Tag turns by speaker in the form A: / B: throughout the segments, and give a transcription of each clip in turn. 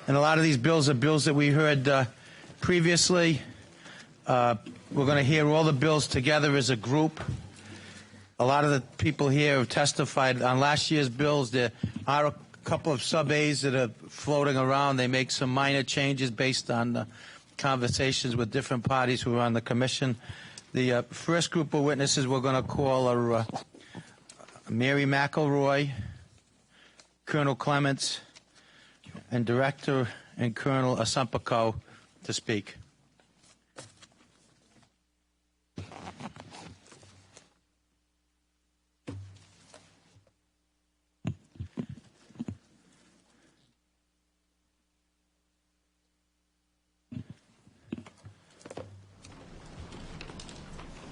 A: And a lot of these bills are bills that we heard previously. We're going to hear all the bills together as a group. A lot of the people here have testified on last year's bills. There are a couple of sub-As that are floating around. They make some minor changes based on conversations with different parties who are on the commission. The first group of witnesses we're going to call are Mary McElroy, Colonel Clements, and Director and Colonel Asapaco to speak.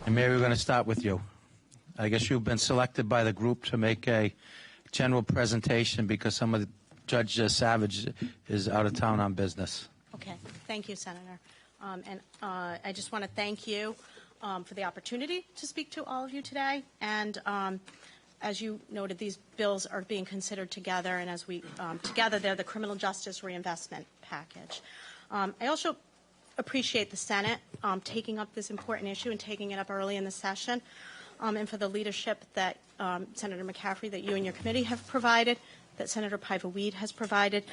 A: And Mary, we're going to start with you. I guess you've been selected by the group to make a general presentation because some of the Judge Savage is out of town on business.
B: Okay. Thank you, Senator. I just want to thank you for the opportunity to speak to all of you today. And as you noted, these bills are being considered together, and as we together, they're the criminal justice reinvestment package. I also appreciate the Senate taking up this important issue and taking it up early in the session, and for the leadership that Senator McCaffrey, that you and your committee have provided, that Senator Piva has provided,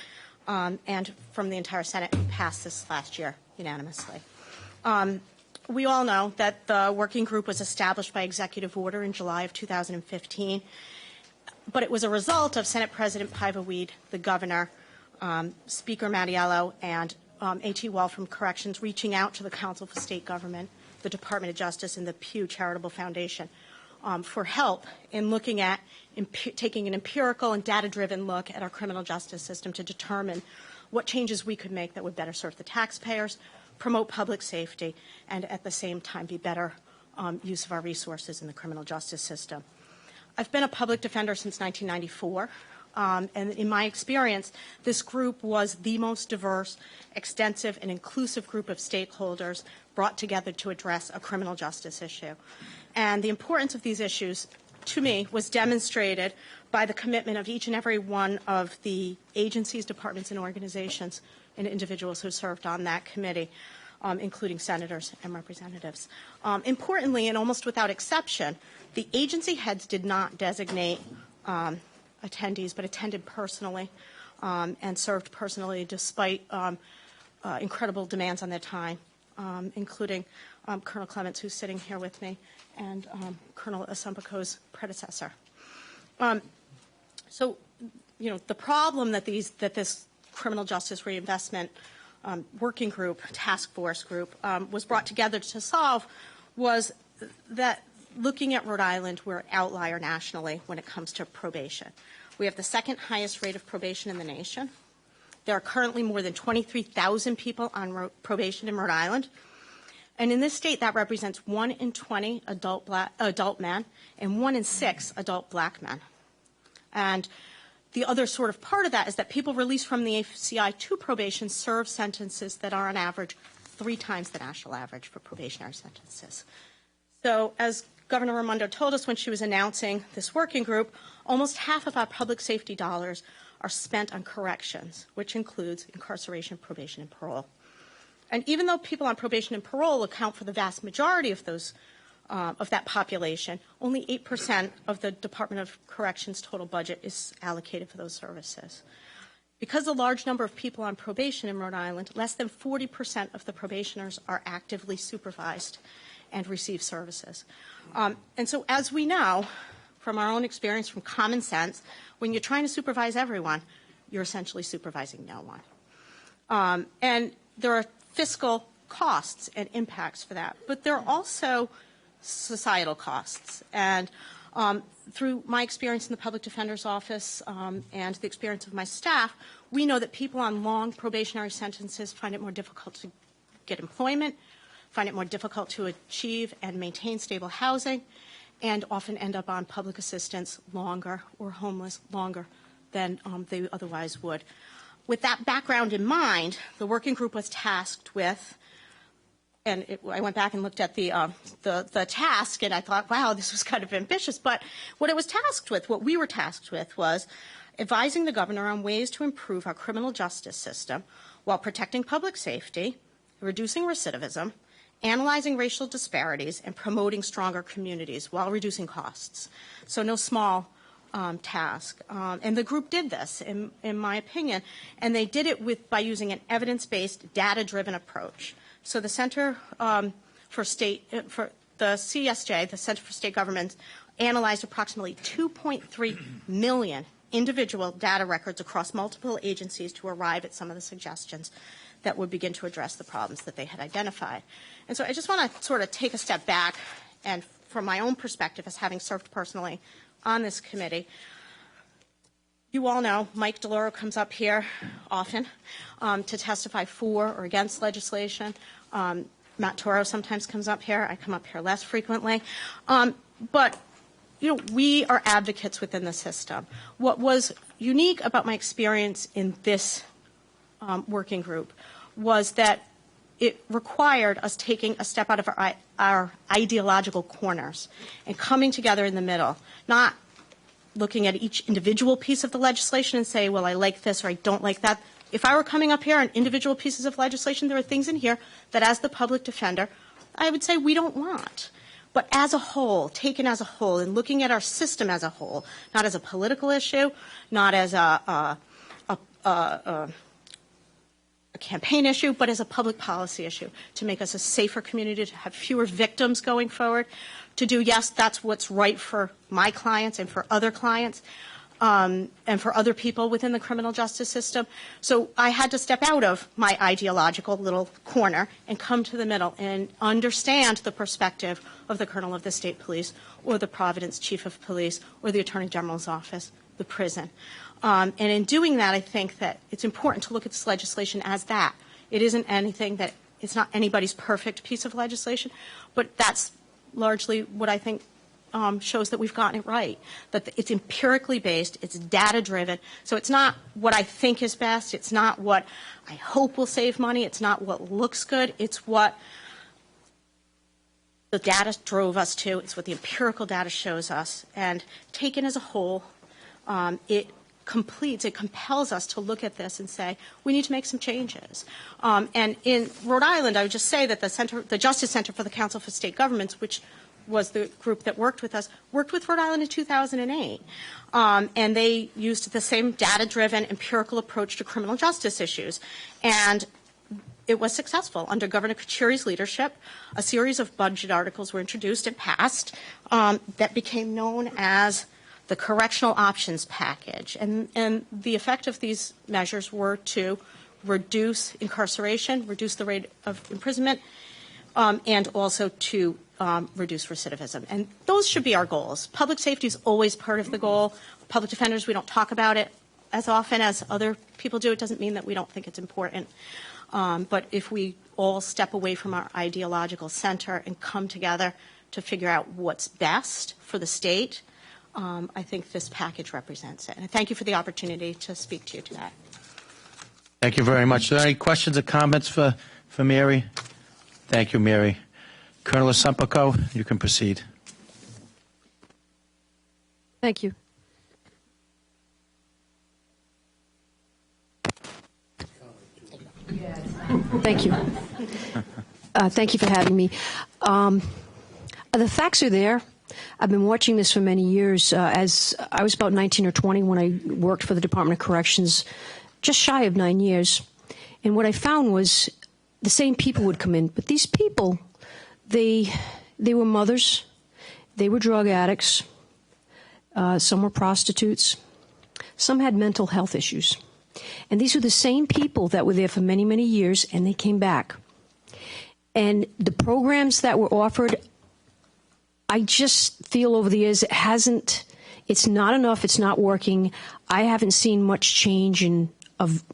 B: and from the entire Senate who passed this last year unanimously. We all know that the working group was established by executive order in July of 2015, but it was a result of Senate President Piva, the governor, Speaker Mattiello, and A.T. Wall from Corrections reaching out to the Council for State Government, the Department of Justice, and the Pew Charitable Foundation for help in looking at taking an empirical and data-driven look at our criminal justice system to determine what changes we could make that would better serve the taxpayers, promote public safety, and at the same time be better use of our resources in the criminal justice system. I've been a public defender since 1994. And in my experience, this group was the most diverse, extensive, and inclusive group of stakeholders brought together to address a criminal justice issue. And the importance of these issues, to me, was demonstrated by the commitment of each and every one of the agencies, departments, and organizations and individuals who served on that committee, including senators and representatives. Importantly, and almost without exception, the agency heads did not designate attendees, but attended personally and served personally despite incredible demands on their time, including Colonel Clements, who's sitting here with me, and Colonel Asapaco's predecessor. So, you know, the problem that this criminal justice reinvestment working group, task force group, was brought together to solve was that looking at Rhode Island, we're an outlier nationally when it comes to probation. We have the second highest rate of probation in the nation. There are currently more than 23,000 people on probation in Rhode Island. And in this state, that represents 1 in 20 adult men and 1 in 6 adult black men. And the other sort of part of that is that people released from the ACI to probation serve sentences that are on average 3 times the national average for probationary sentences. So as Governor Raimondo told us when she was announcing this working group, almost half of our public safety dollars are spent on corrections, which includes incarceration, probation, and parole. And even though people on probation and parole account for the vast majority of those of that population, only 8% of the Department of Corrections' total budget is allocated for those services. Because a large number of people on probation in Rhode Island, less than 40% of the probationers are actively supervised and receive services. And so as we know from our own experience, from common sense, when you're trying to supervise everyone, you're essentially supervising no one. And there are fiscal costs and impacts for that, but there are also societal costs. And through my experience in the public defender's office and the experience of my staff, we know that people on long probationary sentences find it more difficult to get employment, find it more difficult to achieve and maintain stable housing, and often end up on public assistance longer or homeless longer than they otherwise would. With that background in mind, the working group was tasked with, and I went back and looked at the task, and I thought, wow, this was kind of ambitious. But what it was tasked with, what we were tasked with, was advising the governor on ways to improve our criminal justice system while protecting public safety, reducing recidivism, analyzing racial disparities, and promoting stronger communities while reducing costs. So no small task. And the group did this, in my opinion, and they did it by using an evidence-based, data-driven approach. So the Center for the CSJ, the Center for State Governments, analyzed approximately 2.3 million individual data records across multiple agencies to arrive at some of the suggestions that would begin to address the problems that they had identified. And so I just want to sort of take a step back, and from my own perspective as having served personally on this committee, you all know Mike DeLauro comes up here often to testify for or against legislation. Matt Toro sometimes comes up here. I come up here less frequently. But we are advocates within the system. What was unique about my experience in this working group was that it required us taking a step out of our ideological corners and coming together in the middle, not looking at each individual piece of the legislation and say, well, I like this or I don't like that. If I were coming up here on individual pieces of legislation, there are things in here that as the public defender, I would say we don't want. But as a whole, taken as a whole, and looking at our system as a whole, not as a political issue, not as a campaign issue, but as a public policy issue, to make us a safer community, to have fewer victims going forward, to do, yes, that's what's right for my clients and for other clients, and for other people within the criminal justice system. So I had to step out of my ideological little corner and come to the middle and understand the perspective of the Colonel of the State Police or the Providence Chief of Police or the Attorney General's office, the prison. And in doing that, I think that it's important to look at this legislation as that. It isn't anything that, it's not anybody's perfect piece of legislation, but that's largely what I think shows that we've gotten it right, that it's empirically based, it's data-driven, so it's not what I think is best, it's not what I hope will save money, it's not what looks good, it's what the data drove us to, it's what the empirical data shows us, and taken as a whole, it compels us to look at this and say, we need to make some changes. And in Rhode Island, I would just say that the Justice Center for the Council for State Governments, which was the group that worked with us, worked with Rhode Island in 2008. And they used the same data-driven, empirical approach to criminal justice issues. And it was successful. Under Governor Kucheri's leadership, a series of budget articles were introduced and passed that became known as the Correctional Options Package. And the effect of these measures were to reduce incarceration, reduce the rate of imprisonment, and also to reduce recidivism. And those should be our goals. Public safety is always part of the goal. Public defenders, we don't talk about it as often as other people do. It doesn't mean that we don't think it's important. But if we all step away from our ideological center and come together to figure out what's best for the state, I think this package represents it. And I thank you for the opportunity to speak to you today.
A: Thank you very much. Are there any questions or comments for Mary? Thank you, Mary. Colonel Asapaco, you can proceed.
C: Thank you. Thank you. Thank you for having me. The facts are there. I've been watching this for many years. As I was about 19 or 20 when I worked for the Department of Corrections, just shy of 9 years. And what I found was the same people would come in, but these people, they were mothers, they were drug addicts, some were prostitutes, some had mental health issues. And these were the same people that were there for many, many years, and they came back. And the programs that were offered, I just feel over the years it's not enough, it's not working. I haven't seen much change of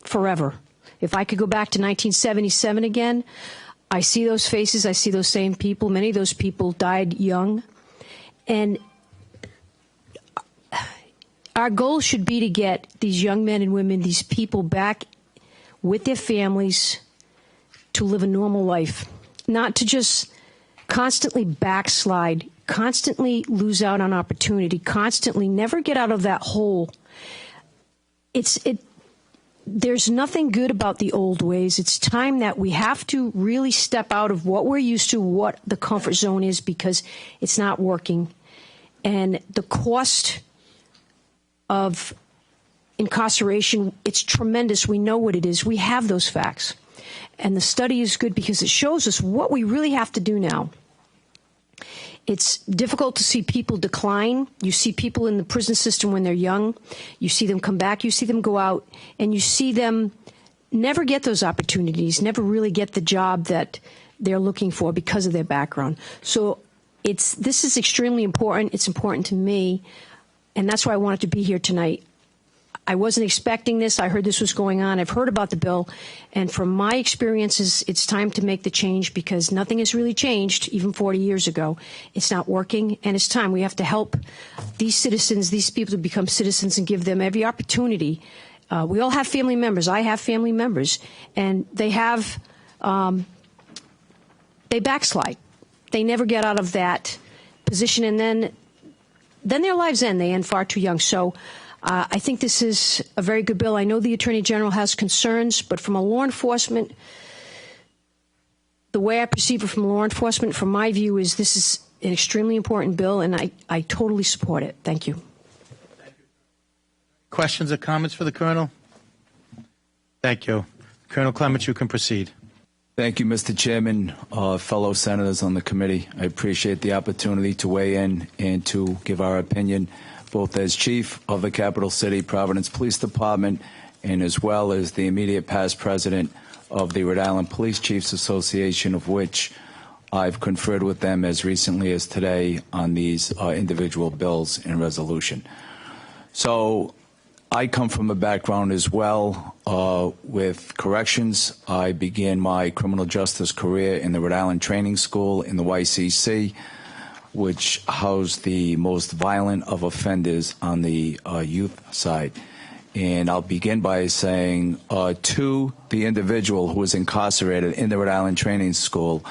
C: forever. If I could go back to 1977 again, I see those faces, I see those same people. Many of those people died young. And our goal should be to get these young men and women, these people back with their families to live a normal life, not to just constantly backslide, constantly lose out on opportunity, constantly never get out of that hole. there's nothing good about the old ways. It's time that we have to really step out of what we're used to, what the comfort zone is, because it's not working. And the cost of incarceration, it's tremendous. We know what it is. We have those facts. And the study is good because it shows us what we really have to do now. It's difficult to see people decline. You see people in the prison system when they're young. You see them come back. You see them go out. And you see them never get those opportunities, never really get the job that they're looking for because of their background. So this is extremely important. It's important to me. And that's why I wanted to be here tonight. I wasn't expecting this. I heard this was going on. I've heard about the bill. And from my experiences, it's time to make the change because nothing has really changed, even 40 years ago. It's not working, and it's time. We have to help these citizens, these people to become citizens and give them every opportunity. We all have family members. I have family members. And they backslide. They never get out of that position, and then their lives end. They end far too young. So I think this is a very good bill. I know the Attorney General has concerns, but from a law enforcement, the way I perceive it from law enforcement, from my view, is this is an extremely important bill, and I totally support it. Thank you.
A: Questions or comments for the Colonel? Thank you. Colonel Clements, you can proceed.
D: Thank you, Mr. Chairman, fellow senators on the committee. I appreciate the opportunity to weigh in and to give our opinion, both as chief of the capital city, Providence Police Department, and as well as the immediate past president of the Rhode Island Police Chiefs Association, of which I've conferred with them as recently as today on these individual bills and resolution. So I come from a background as well with corrections. I began my criminal justice career in the Rhode Island Training School in the YCC, which housed the most violent of offenders on the youth side. And I'll begin by saying to the individual who was incarcerated in the Rhode Island Training School,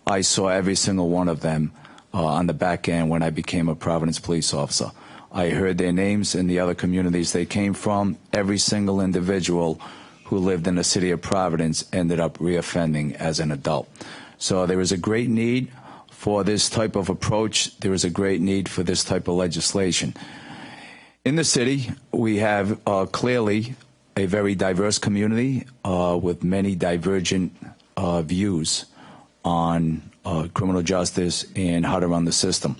D: I saw every single one of them on the back end when I became a Providence police officer. I heard their names in the other communities they came from. Every single individual who lived in the city of Providence ended up reoffending as an adult. So there is a great need for this type of approach. There is a great need for this type of legislation. In the city, we have clearly a very diverse community with many divergent views on criminal justice and how to run the system.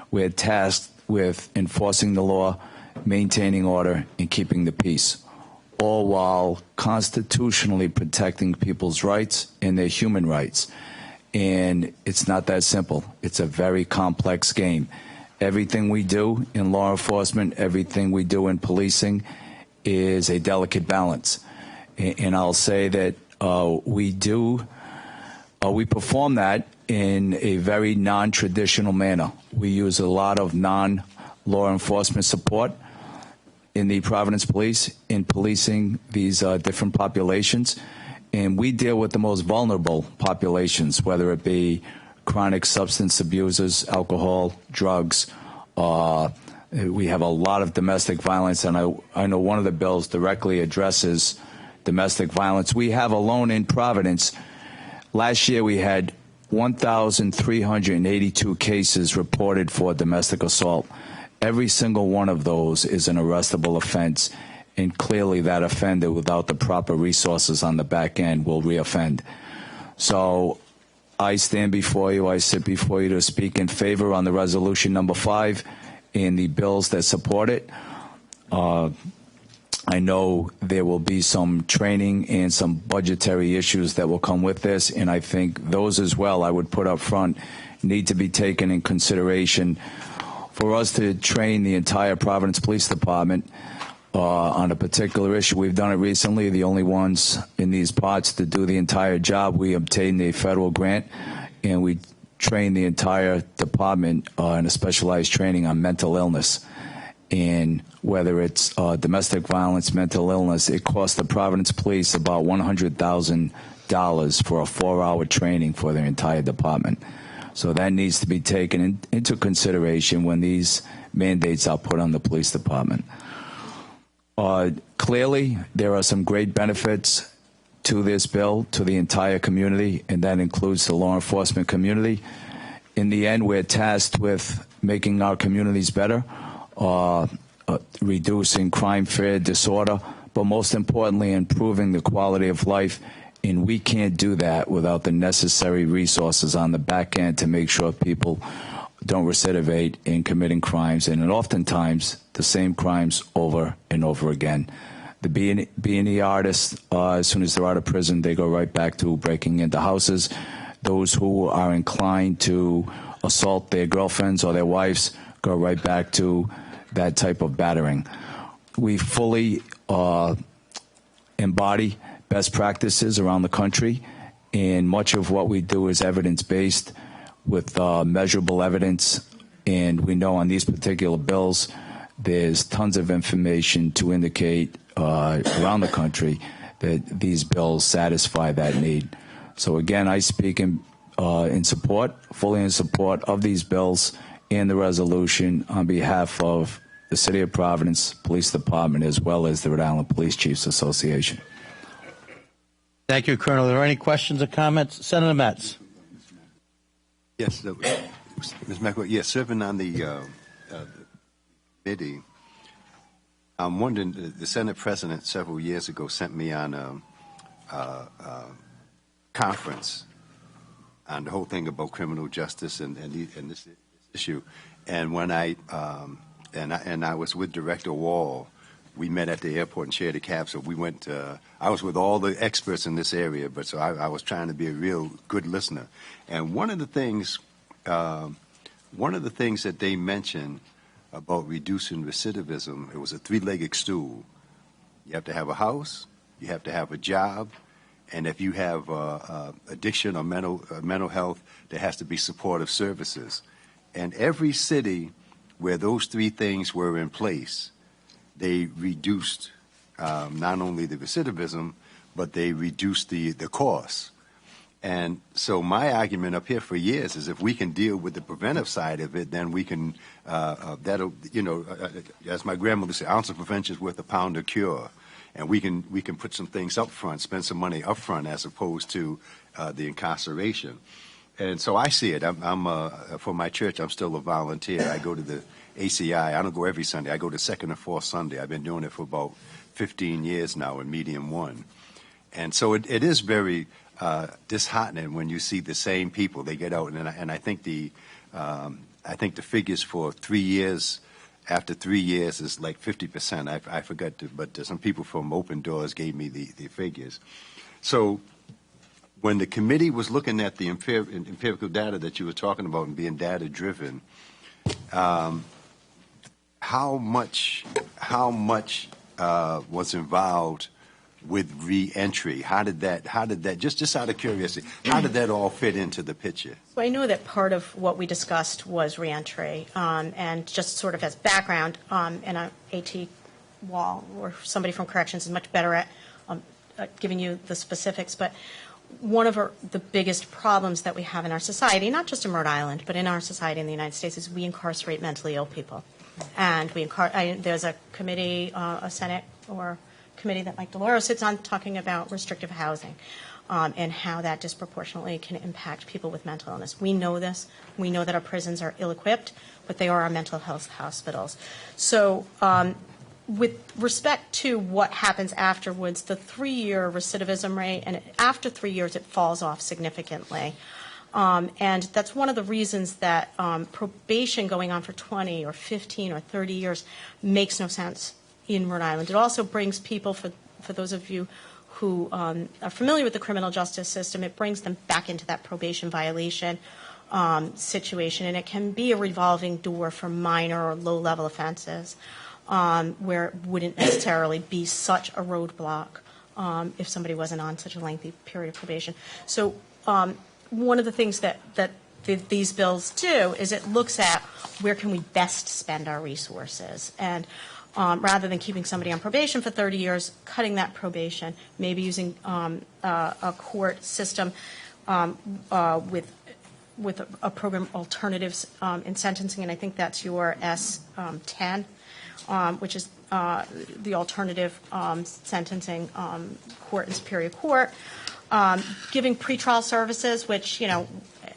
D: We're tasked with enforcing the law, maintaining order, and keeping the peace, all while constitutionally protecting people's rights and their human rights. And it's not that simple. It's a very complex game. Everything we do in law enforcement, everything we do in policing is a delicate balance. And I'll say that we perform that in a very non-traditional manner. We use a lot of non-law enforcement support in the Providence Police in policing these different populations. And we deal with the most vulnerable populations, whether it be chronic substance abusers, alcohol, drugs. We have a lot of domestic violence, and I know one of the bills directly addresses domestic violence. We have alone in Providence, last year we had 1,382 cases reported for domestic assault. Every single one of those is an arrestable offense, and clearly that offender, without the proper resources on the back end, will reoffend. So I stand before you, I sit before you to speak in favor on the resolution number 5 and the bills that support it. I know there will be some training and some budgetary issues that will come with this, and I think those as well, I would put up front, need to be taken in consideration for us to train the entire Providence Police Department on a particular issue. We've done it recently, the only ones in these parts to do the entire job. We obtained a federal grant, and we trained the entire department in a specialized training on mental illness. And whether it's domestic violence, mental illness, it costs the Providence Police about $100,000 for a 4-hour training for their entire department. So that needs to be taken into consideration when these mandates are put on the police department. Clearly, there are some great benefits to this bill, to the entire community, and that includes the law enforcement community. In the end, we're tasked with making our communities better, reducing crime, fear, disorder, but most importantly, improving the quality of life. And we can't do that without the necessary resources on the back end to make sure people don't recidivate in committing crimes, and oftentimes the same crimes over and over again. The B&E artists, as soon as they're out of prison, they go right back to breaking into houses. Those who are inclined to assault their girlfriends or their wives go right back to that type of battering. We fully embody best practices around the country, and much of what we do is evidence-based with measurable evidence, and we know on these particular bills there's tons of information to indicate around the country that these bills satisfy that need. So again, I speak in support, fully in support of these bills and the resolution on behalf of the City of Providence Police Department as well as the Rhode Island Police Chiefs Association.
A: Thank you, Colonel. Are there any questions or comments? Senator Metz.
E: Yes, Ms. McElroy, yes, serving on the committee, I'm wondering, the Senate President several years ago sent me on a conference on the whole thing about criminal justice and this issue. And when I was with Director Wall, we met at the airport and shared a cab. So we went. I was with all the experts in this area, but so I was trying to be a real good listener. And one of the things that they mentioned about reducing recidivism, it was a three-legged stool. You have to have a house, you have to have a job, and if you have addiction or mental health, there has to be supportive services. And every city where those three things were in place, they reduced not only the recidivism, but they reduced the costs. And so my argument up here for years is if we can deal with the preventive side of it, then we can, that'll, as my grandmother said, ounce of prevention is worth a pound of cure. And we can put some things up front, spend some money up front as opposed to the incarceration. And so I see it. For my church, I'm still a volunteer. I go to the ACI. I don't go every Sunday. I go to second or fourth Sunday. I've been doing it for about 15 years now in Medium 1. And so it is very disheartening when you see the same people. They get out, and I think the figures for 3 years, after 3 years, is like 50%. I forgot, but some people from Open Doors gave me the figures. So when the committee was looking at the empirical data that you were talking about and being data-driven, how much was involved with re-entry? How did that just out of curiosity, how did that all fit into the picture?
B: So I know that part of what we discussed was re-entry, and just sort of as background, and AT Wall or somebody from corrections is much better at giving you the specifics, but one of the biggest problems that we have in our society, not just in Rhode Island, but in our society in the United States, is we incarcerate mentally ill people. And there's a committee, a Senate or committee that Mike DeLauro sits on, talking about restrictive housing and how that disproportionately can impact people with mental illness. We know this. We know that our prisons are ill-equipped, but they are our mental health hospitals. So with respect to what happens afterwards, the 3-year recidivism rate, and after 3 years it falls off significantly. And that's one of the reasons that probation going on for 20 or 15 or 30 years makes no sense in Rhode Island. It also brings people, for those of you who are familiar with the criminal justice system, it brings them back into that probation violation situation, and it can be a revolving door for minor or low-level offenses where it wouldn't necessarily be such a roadblock if somebody wasn't on such a lengthy period of probation. So one of the things that these bills do is it looks at where can we best spend our resources. And rather than keeping somebody on probation for 30 years, cutting that probation, maybe using a court system with a program alternatives in sentencing, and I think that's your S10, which is the alternative sentencing court and Superior Court, giving pretrial services, which,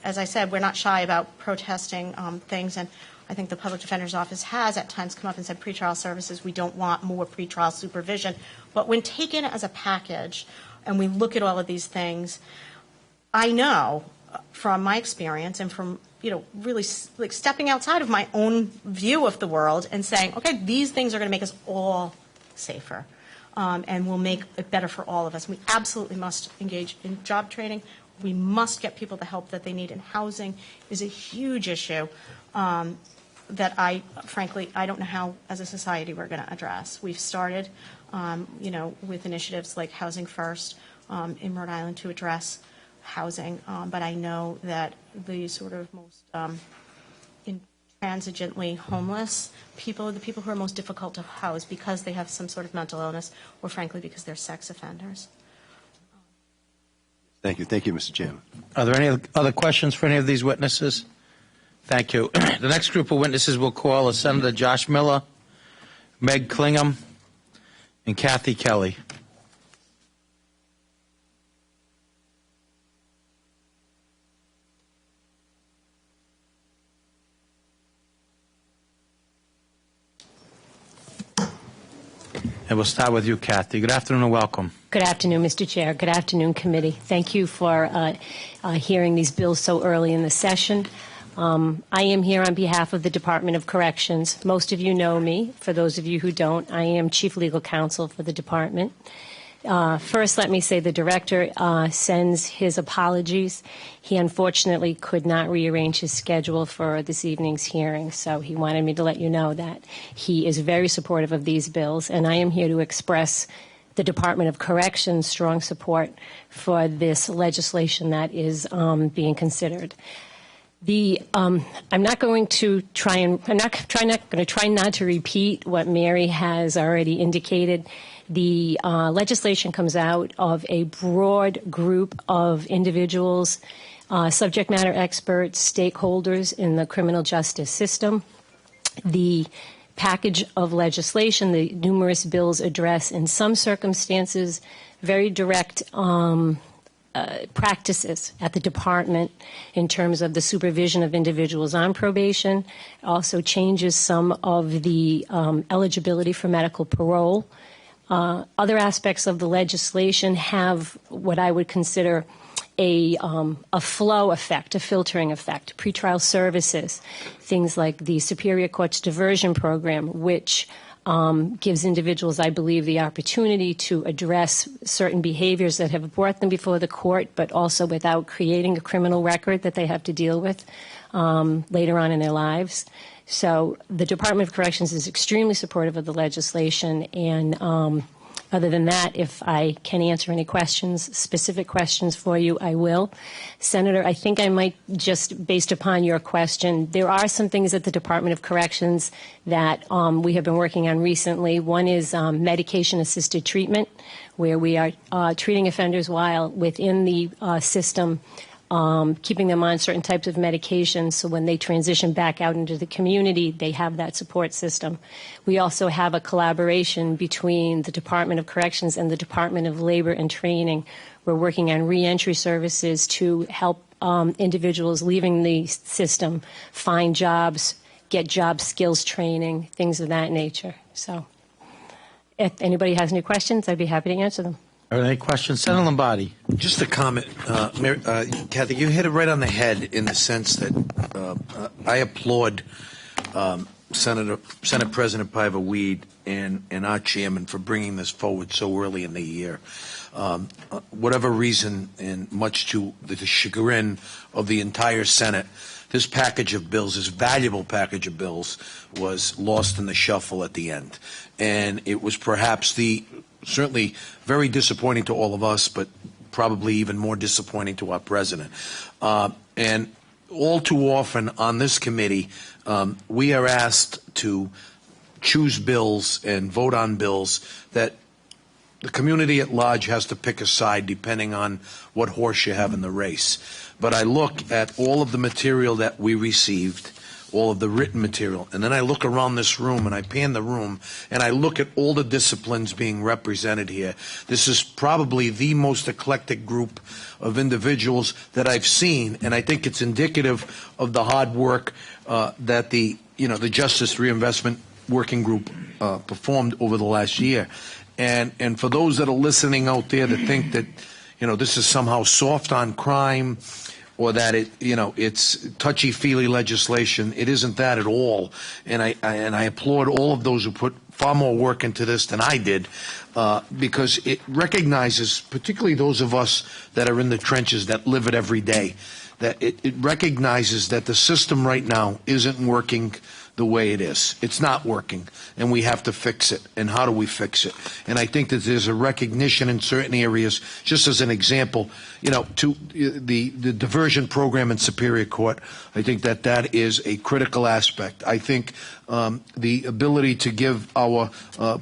B: as I said, we're not shy about protesting things, and I think the Public Defender's Office has at times come up and said pretrial services, we don't want more pretrial supervision. But when taken as a package, and we look at all of these things, I know from my experience and from, really like stepping outside of my own view of the world and saying, okay, these things are going to make us all safer. And will make it better for all of us. We absolutely must engage in job training. We must get people the help that they need. And housing is a huge issue that frankly, I don't know how, as a society, we're going to address. We've started, with initiatives like Housing First in Rhode Island to address housing, but I know that the sort of most intransigently homeless people are the people who are most difficult to house because they have some sort of mental illness or, frankly, because they're sex offenders.
E: Thank you. Thank you, Mr. Chairman.
A: Are there any other questions for any of these witnesses? Thank you. The next group of witnesses we'll call is Senator Josh Miller, Meg Klingam, and Kathy Kelly. And we'll start with you, Kathy. Good afternoon and welcome.
F: Good afternoon, Mr. Chair. Good afternoon, committee. Thank you for hearing these bills so early in the session. I am here on behalf of the Department of Corrections. Most of you know me. For those of you who don't, I am Chief Legal Counsel for the department. First, let me say the director sends his apologies. He unfortunately could not rearrange his schedule for this evening's hearing, so he wanted me to let you know that he is very supportive of these bills, and I am here to express the Department of Corrections' strong support for this legislation that is being considered. I'm not going to try not to repeat what Mary has already indicated. The legislation comes out of a broad group of individuals, subject matter experts, stakeholders in the criminal justice system. The package of legislation, the numerous bills address, in some circumstances, very direct practices at the department in terms of the supervision of individuals on probation, also changes some of the eligibility for medical parole. Other aspects of the legislation have what I would consider a flow effect, a filtering effect. Pretrial services, things like the Superior Court's diversion program, which gives individuals, I believe, the opportunity to address certain behaviors that have brought them before the court, but also without creating a criminal record that they have to deal with later on in their lives. So the Department of Corrections is extremely supportive of the legislation, and other than that, if I can answer any questions, specific questions for you, I will. Senator, I think I might just, based upon your question, there are some things at the Department of Corrections that we have been working on recently. One is medication-assisted treatment, where we are treating offenders while within the system, keeping them on certain types of medications so when they transition back out into the community, they have that support system. We also have a collaboration between the Department of Corrections and the Department of Labor and Training. We're working on reentry services to help individuals leaving the system find jobs, get job skills training, things of that nature. So if anybody has any questions, I'd be happy to answer them.
A: Are there any questions? Senator Lombardi.
G: Just a comment. Kathy, you hit it right on the head in the sense that I applaud Senate President Piva Weed and our chairman for bringing this forward so early in the year. Whatever reason, and much to the chagrin of the entire Senate, this package of bills, this valuable package of bills, was lost in the shuffle at the end. And it was perhaps certainly very disappointing to all of us, but probably even more disappointing to our president. And all too often on this committee, we are asked to choose bills and vote on bills that the community at large has to pick a side depending on what horse you have in the race. But I look at all of the material that we received, all of the written material. And then I look around this room and I pan the room and I look at all the disciplines being represented here. This is probably the most eclectic group of individuals that I've seen, and I think it's indicative of the hard work that the Justice Reinvestment Working Group performed over the last year. And for those that are listening out there that think that this is somehow soft on crime, or that it's touchy-feely legislation, it isn't that at all. And I applaud all of those who put far more work into this than I did, because it recognizes, particularly those of us that are in the trenches that live it every day, that it recognizes that the system right now isn't working the way it is. It's not working, and we have to fix it. And how do we fix it? And I think that there's a recognition in certain areas, just as an example, to the diversion program in Superior Court. I think that is a critical aspect. I think the ability to give our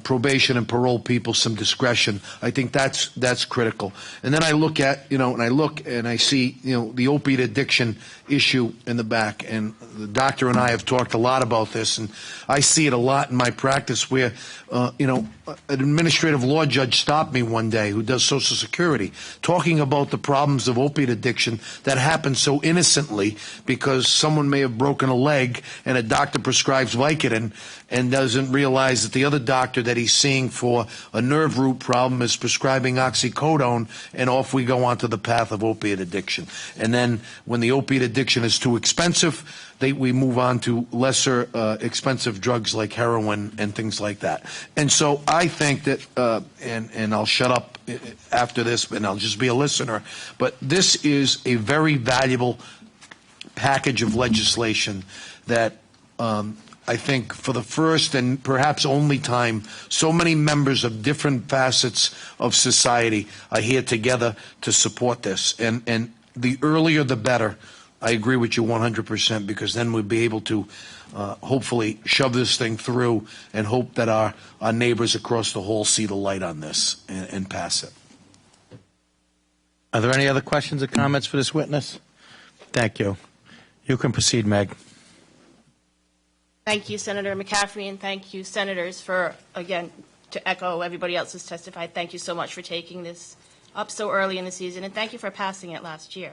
G: probation and parole people some discretion, I think that's critical. And then I look at, and I see, the opiate addiction issue in the back, and the doctor and I have talked a lot about this, and I see it a lot in my practice where, an administrative law judge stopped me one day who does Social Security, talking about the problems of opiate addiction that happen so innocently because someone may have broken a leg and a doctor prescribes Vicodin and doesn't realize that the other doctor that he's seeing for a nerve root problem is prescribing oxycodone, and off we go onto the path of opiate addiction. And then when the opiate addiction is too expensive, we move on to lesser expensive drugs like heroin and things like that. And so I think that, and I'll shut up after this and I'll just be a listener, but this is a very valuable package of legislation that I think for the first and perhaps only time, so many members of different facets of society are here together to support this. And the earlier the better. I agree with you 100%, because then we'll be able to hopefully shove this thing through and hope that our neighbors across the hall see the light on this and pass it.
A: Are there any other questions or comments for this witness? Thank you. You can proceed, Meg.
H: Thank you, Senator McCaffrey, and thank you, Senators, for, again, to echo everybody else who's testified, thank you so much for taking this up so early in the season, and thank you for passing it last year.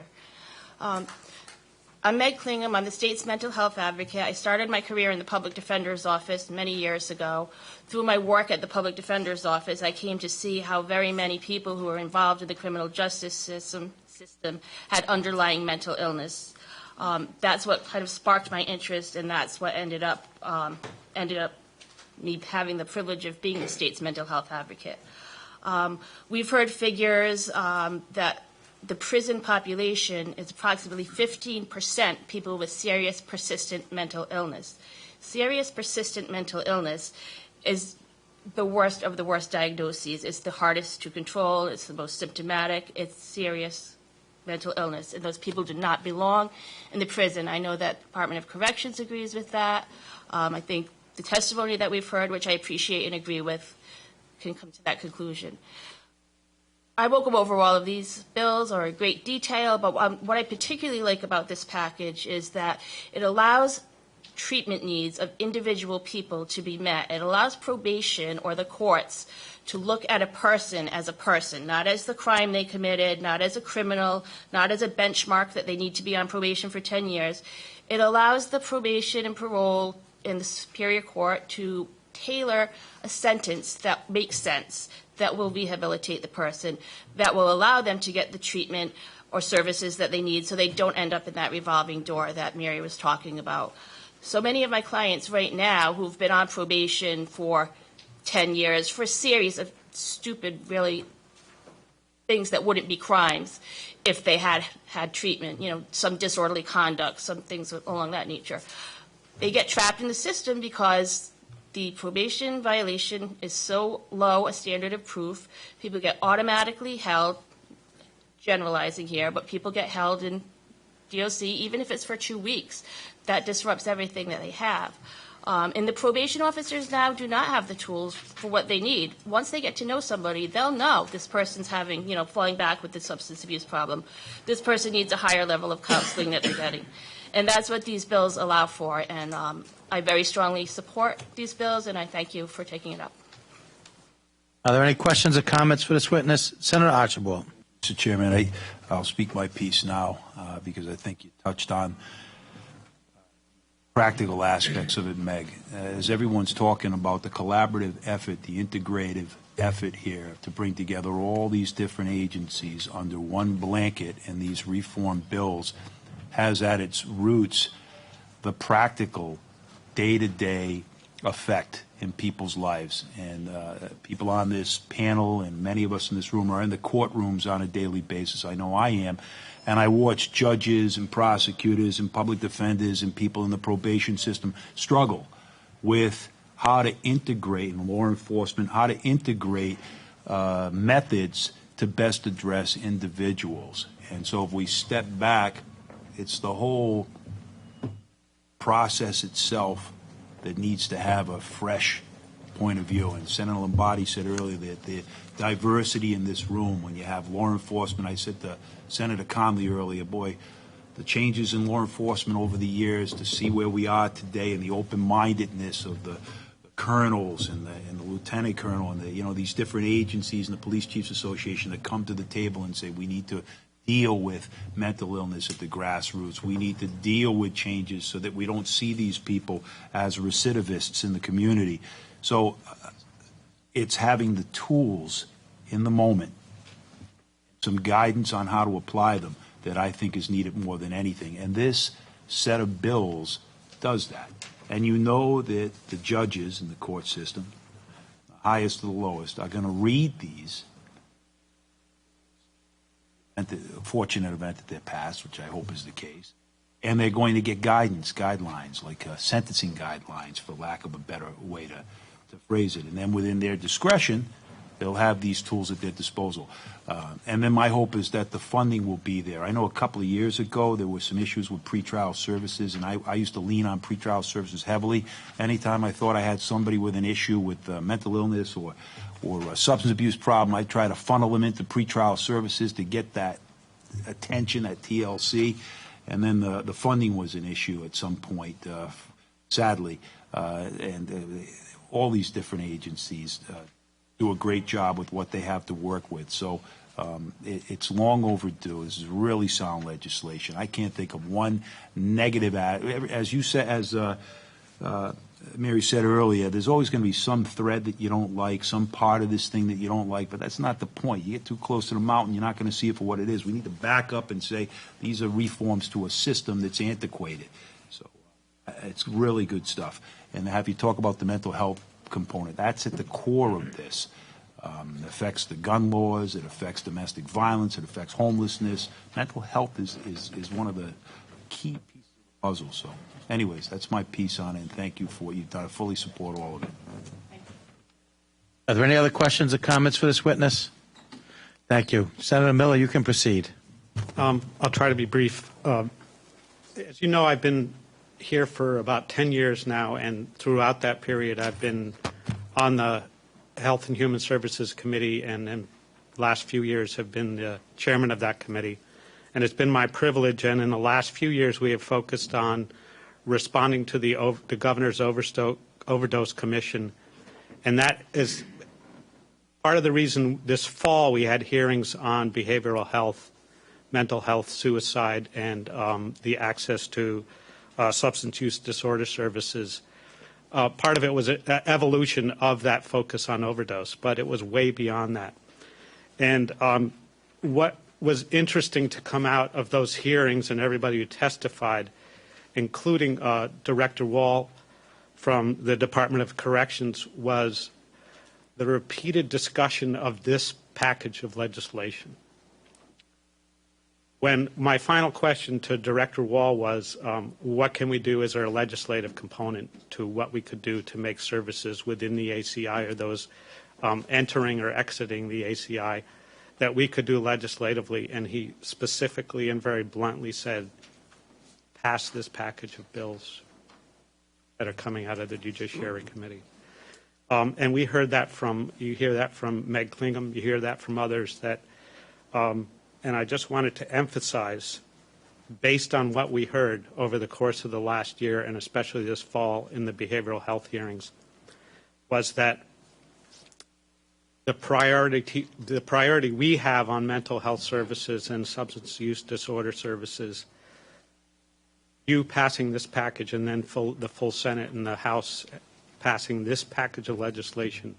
H: I'm Meg Klingham. I'm the state's mental health advocate. I started my career in the public defender's office many years ago. Through my work at the public defender's office, I came to see how very many people who are involved in the criminal justice system had underlying mental illness. That's what kind of sparked my interest, and that's what ended up me having the privilege of being the state's mental health advocate. We've heard figures that the prison population is approximately 15% people with serious persistent mental illness. Serious persistent mental illness is the worst of the worst diagnoses. It's the hardest to control. It's the most symptomatic. It's serious mental illness, and those people do not belong in the prison. I know that the Department of Corrections agrees with that. I think the testimony that we've heard, which I appreciate and agree with, can come to that conclusion. I won't go over all of these bills or in great detail, but what I particularly like about this package is that it allows treatment needs of individual people to be met. It allows probation or the courts to look at a person, not as the crime they committed, not as a criminal, not as a benchmark that they need to be on probation for 10 years. It allows the probation and parole in the Superior Court to tailor a sentence that makes sense, that will rehabilitate the person, that will allow them to get the treatment or services that they need so they don't end up in that revolving door that Mary was talking about. So many of my clients right now who've been on probation for 10 years for a series of stupid, really, things that wouldn't be crimes if they had treatment, some disorderly conduct, some things along that nature. They get trapped in the system because the probation violation is so low a standard of proof. People get automatically held, generalizing here, but people get held in DOC even if it's for 2 weeks. That disrupts everything that they have. And the probation officers now do not have the tools for what they need. Once they get to know somebody, they'll know this person's having, falling back with the substance abuse problem. This person needs a higher level of counseling that they're getting. And that's what these bills allow for. And I very strongly support these bills, and I thank you for taking it up.
A: Are there any questions or comments for this witness? Senator Archibald.
I: Mr. Chairman, I'll speak my piece now because I think you touched on practical aspects of it, Meg. As everyone's talking about the collaborative effort, the integrative effort here to bring together all these different agencies under one blanket in these reform bills has at its roots the practical day-to-day effect in people's lives. And people on this panel and many of us in this room are in the courtrooms on a daily basis. I know I am. And I watch judges and prosecutors and public defenders and people in the probation system struggle with how to integrate in law enforcement, how to integrate methods to best address individuals. And so if we step back, it's the whole process itself that needs to have a fresh point of view. And Senator Lombardi said earlier that the diversity in this room, when you have law enforcement, I said to Senator Conley earlier, boy, the changes in law enforcement over the years to see where we are today and the open-mindedness of the colonels and the lieutenant colonel and these different agencies and the Police Chiefs Association that come to the table and say we need to deal with mental illness at the grassroots. We need to deal with changes so that we don't see these people as recidivists in the community. So it's having the tools in the moment, some guidance on how to apply them that I think is needed more than anything. And this set of bills does that. And you know that the judges in the court system, the highest to the lowest, are going to read these. Fortunate event that they're passed, which I hope is the case, and they're going to get guidelines, like sentencing guidelines, for lack of a better way to phrase it. And then within their discretion, they'll have these tools at their disposal. And then my hope is that the funding will be there. I know a couple of years ago there were some issues with pretrial services, and I used to lean on pretrial services heavily. Anytime I thought I had somebody with an issue with mental illness or a substance abuse problem, I'd try to funnel them into pretrial services to get that attention at TLC. And then the funding was an issue at some point, sadly. And all these different agencies do a great job with what they have to work with. So it's long overdue. This is really sound legislation. I can't think of one negative, as you said, as Mary said earlier, there's always going to be some thread that you don't like, some part of this thing that you don't like, but that's not the point. You get too close to the mountain, you're not going to see it for what it is. We need to back up and say these are reforms to a system that's antiquated. So it's really good stuff. And have you talk about the mental health component. That's at the core of this. It affects the gun laws, it affects domestic violence, it affects homelessness. Mental health is one of the key pieces of the puzzle. So anyways, that's my piece on it, and thank you for what you've done. I fully support all of it.
A: Are there any other questions or comments for this witness? Thank you. Senator Miller, you can proceed.
J: I'll try to be brief. As you know, I've been here for about 10 years now, and throughout that period I've been on the Health and Human Services Committee, and in the last few years have been the chairman of that committee. And it's been my privilege, and in the last few years we have focused on responding to the Governor's Overdose Commission. And that is part of the reason this fall we had hearings on behavioral health, mental health, suicide, and the access to substance use disorder services. Part of it was an evolution of that focus on overdose, but it was way beyond that. And what was interesting to come out of those hearings and everybody who testified, including Director Wall from the Department of Corrections, was the repeated discussion of this package of legislation. When my final question to Director Wall was, what can we do? Is there a legislative component to what we could do to make services within the ACI or those entering or exiting the ACI that we could do legislatively? And he specifically and very bluntly said, pass this package of bills that are coming out of the Judiciary Committee. And we heard that from, you hear that from Meg Klingam, you hear that from others, that and I just wanted to emphasize based on what we heard over the course of the last year, and especially this fall in the behavioral health hearings, was that the priority we have on mental health services and substance use disorder services, you passing this package and then the full Senate and the House passing this package of legislation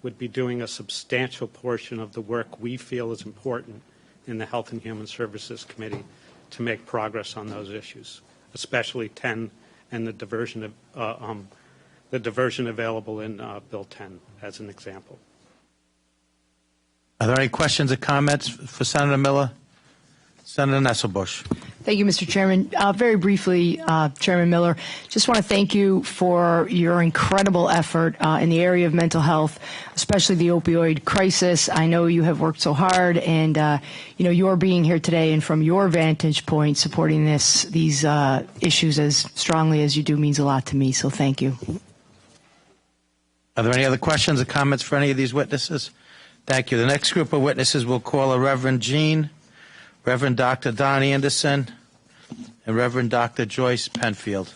J: would be doing a substantial portion of the work we feel is important in the Health and Human Services Committee to make progress on those issues, especially 10 and the diversion available in Bill 10 as an example.
A: Are there any questions or comments for Senator Miller? Senator Nesselbush.
K: Thank you, Mr. Chairman. Very briefly, Chairman Miller, just want to thank you for your incredible effort in the area of mental health, especially the opioid crisis. I know you have worked so hard, and your being here today and from your vantage point supporting these issues as strongly as you do means a lot to me. So thank you.
A: Are there any other questions or comments for any of these witnesses? Thank you. The next group of witnesses will call a Reverend Jean, Reverend Dr. Don Anderson, and Reverend Dr. Joyce Penfield.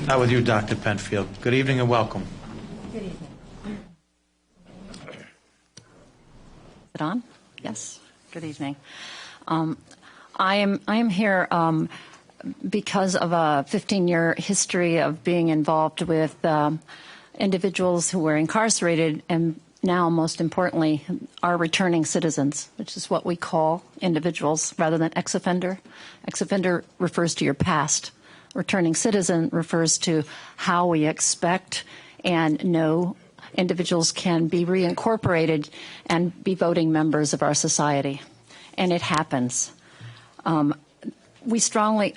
A: Start with you, Dr. Penfield. Good evening and welcome.
L: Good evening. Is it on? Yes. Good evening. I am here because of a 15-year history of being involved with individuals who were incarcerated and now, most importantly, are returning citizens, which is what we call individuals rather than ex-offender. Ex-offender refers to your past. Returning citizen refers to how we expect and know individuals can be reincorporated and be voting members of our society. And it happens. We strongly,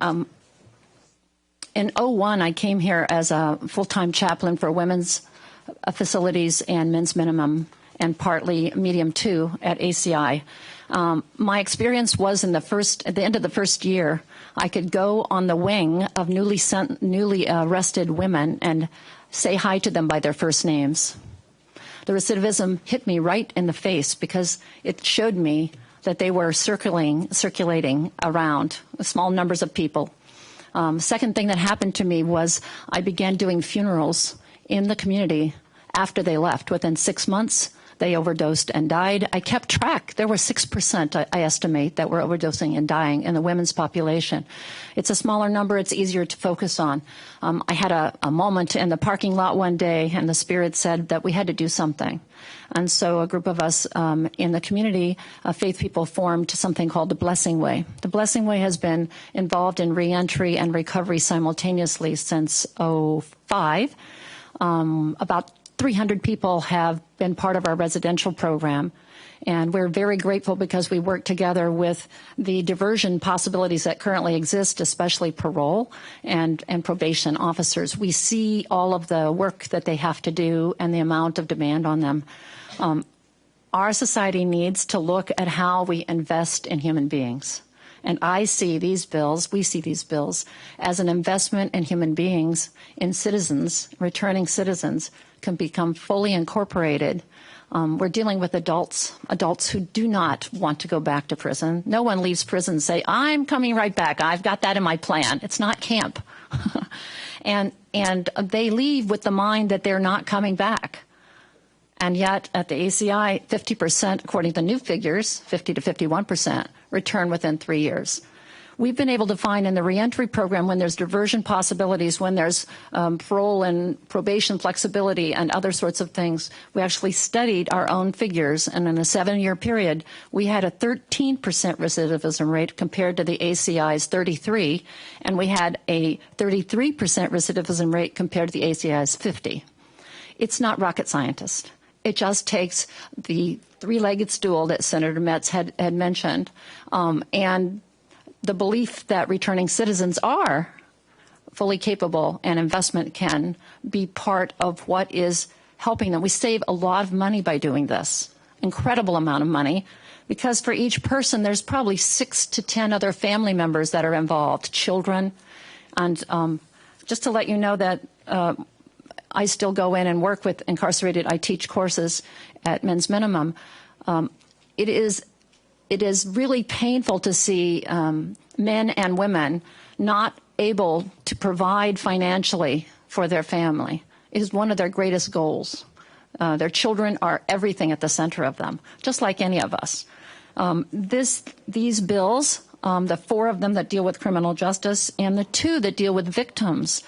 L: in 01, I came here as a full-time chaplain for women's facilities and men's minimum and partly medium 2 at ACI. My experience was at the end of the first year, I could go on the wing of newly arrested women and say hi to them by their first names. The recidivism hit me right in the face because it showed me that they were circulating around small numbers of people. Second thing that happened to me was I began doing funerals in the community after they left. Within 6 months, they overdosed and died. I kept track. There were 6%, I estimate, that were overdosing and dying in the women's population. It's a smaller number. It's easier to focus on. I had a moment in the parking lot one day, and the Spirit said that we had to do something. And so a group of us in the community, faith people, formed something called the Blessing Way. The Blessing Way has been involved in reentry and recovery simultaneously since 2005. About 300 people have been part of our residential program, and we're very grateful because we work together with the diversion possibilities that currently exist, especially parole and probation officers. We see all of the work that they have to do and the amount of demand on them. Our society needs to look at how we invest in human beings. And we see these bills as an investment in human beings, in citizens, returning citizens, can become fully incorporated. We're dealing with adults who do not want to go back to prison. No one leaves prison and say, I'm coming right back. I've got that in my plan. It's not camp. and they leave with the mind that they're not coming back. And yet at the ACI, 50%, according to new figures, 50 to 51%, return within 3 years. We've been able to find in the reentry program when there's diversion possibilities, when there's parole and probation flexibility and other sorts of things, we actually studied our own figures, and in a 7-year period, we had a 13% recidivism rate compared to the ACI's 33, and we had a 33% recidivism rate compared to the ACI's 50. It's not rocket scientist. It just takes the three-legged stool that Senator Metz had mentioned, and the belief that returning citizens are fully capable and investment can be part of what is helping them. We save a lot of money by doing this, incredible amount of money. because for each person, there's probably 6 to 10 other family members that are involved, children. And just to let you know that I still go in and work with incarcerated. I teach courses at Men's Minimum. It is really painful to see men and women not able to provide financially for their family. It is one of their greatest goals. Their children are everything at the center of them, just like any of us. These bills, the 4 of them that deal with criminal justice and the 2 that deal with victims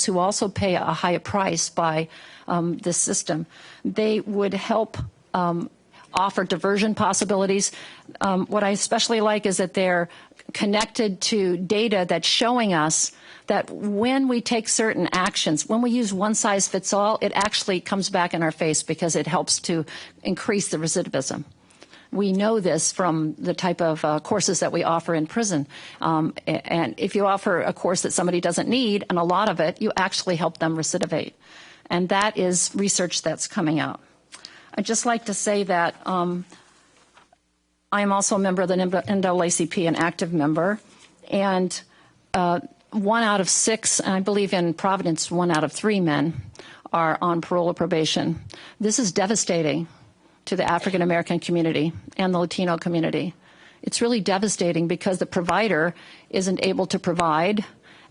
L: who also pay a high price by this system, they would help offer diversion possibilities. What I especially like is that they're connected to data that's showing us that when we take certain actions, when we use one-size-fits-all, it actually comes back in our face because it helps to increase the recidivism. We know this from the type of courses that we offer in prison. And if you offer a course that somebody doesn't need, and a lot of it, you actually help them recidivate. And that is research that's coming out. I'd just like to say that I am also a member of the NAACP, an active member, and 1 out of 6, and I believe in Providence, 1 out of 3 men are on parole or probation. This is devastating to the African American community and the Latino community. It's really devastating because the provider isn't able to provide,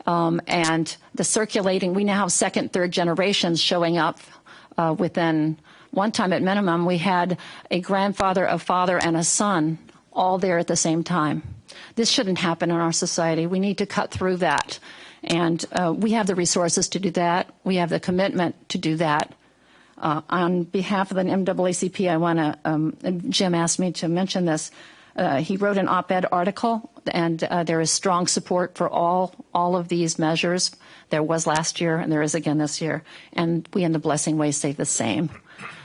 L: and the circulating, we now have 2nd, 3rd generations showing up within. One time at minimum, we had a grandfather, a father, and a son all there at the same time. This shouldn't happen in our society. We need to cut through that. And we have the resources to do that. We have the commitment to do that. On behalf of the NAACP, I want to, Jim asked me to mention this. He wrote an op-ed article, and there is strong support for all of these measures. There was last year, and there is again this year. And we in the Blessing Way say the same.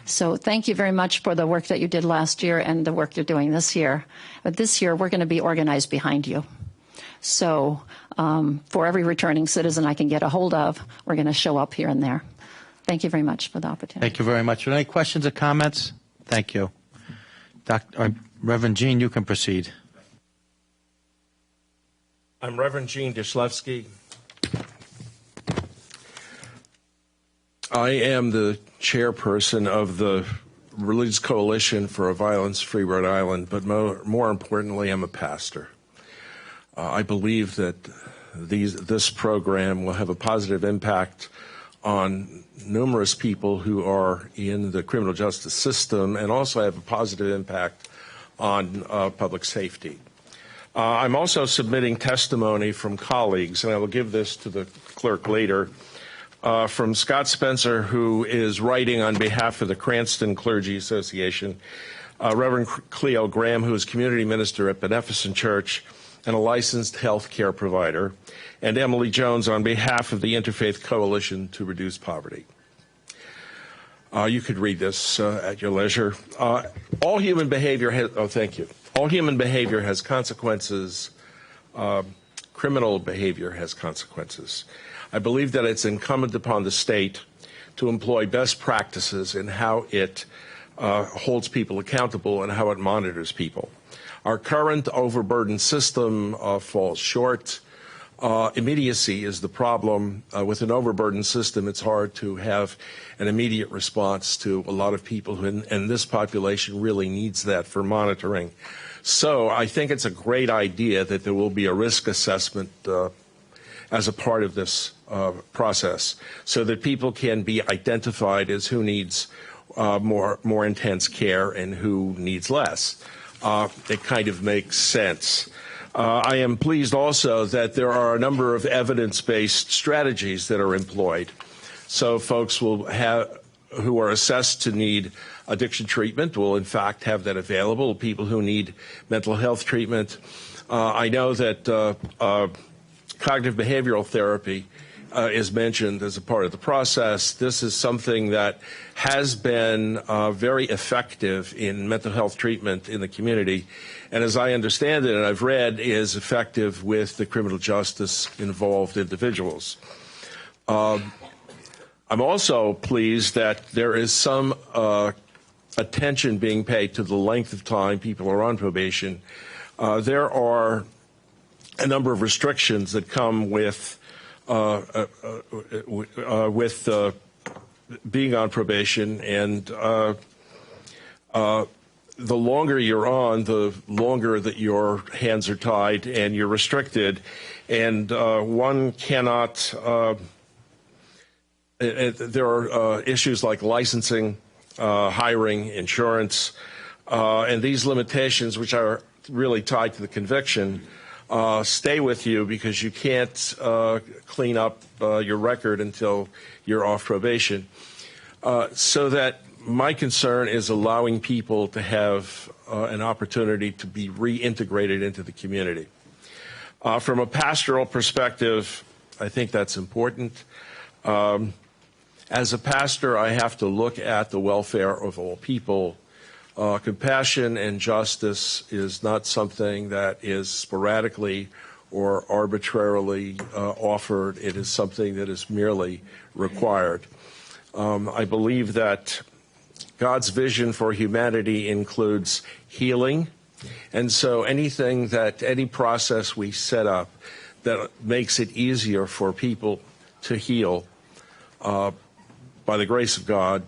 L: So thank you very much for the work that you did last year and the work you're doing this year. But this year, we're going to be organized behind you. So for every returning citizen I can get a hold of, we're going to show up here and there. Thank you very much for the opportunity.
A: Thank you very much. Are there any questions or comments? Thank you. Reverend Gene, you can proceed.
M: I'm Reverend Gene Dishlevsky. I am the chairperson of the Religious Coalition for a Violence-Free Rhode Island, but more importantly, I'm a pastor. I believe that this program will have a positive impact on numerous people who are in the criminal justice system and also have a positive impact on public safety. I'm also submitting testimony from colleagues, and I will give this to the clerk later, from Scott Spencer, who is writing on behalf of the Cranston Clergy Association, Reverend Cleo Graham, who is community minister at Beneficent Church and a licensed health care provider, and Emily Jones on behalf of the Interfaith Coalition to Reduce Poverty. You could read this at your leisure. All human behavior has, thank you. All human behavior has consequences. Criminal behavior has consequences. I believe that it's incumbent upon the state to employ best practices in how it holds people accountable and how it monitors people. Our current overburdened system falls short. Immediacy is the problem. With an overburdened system, it's hard to have an immediate response to a lot of people, and this population really needs that for monitoring. So I think it's a great idea that there will be a risk assessment as a part of this process so that people can be identified as who needs more intense care and who needs less. It kind of makes sense. I am pleased also that there are a number of evidence-based strategies that are employed. So folks will have, who are assessed to need addiction treatment will in fact have that available. People who need mental health treatment. I know that cognitive behavioral therapy is mentioned as a part of the process. This is something that has been very effective in mental health treatment in the community, and as I understand it, and I've read, is effective with the criminal justice involved individuals. I'm also pleased that there is some attention being paid to the length of time people are on probation. There are a number of restrictions that come with being on probation, and the longer you're on, the longer that your hands are tied and you're restricted, and one cannot. There are issues like licensing, hiring, insurance, and these limitations, which are really tied to the conviction, stay with you because you can't clean up your record until you're off probation. So that my concern is allowing people to have an opportunity to be reintegrated into the community. From a pastoral perspective, I think that's important. As a pastor, I have to look at the welfare of all people. Compassion and justice is not something that is sporadically or arbitrarily offered. It is something that is merely required. I believe that God's vision for humanity includes healing, and so any process we set up that makes it easier for people to heal by the grace of God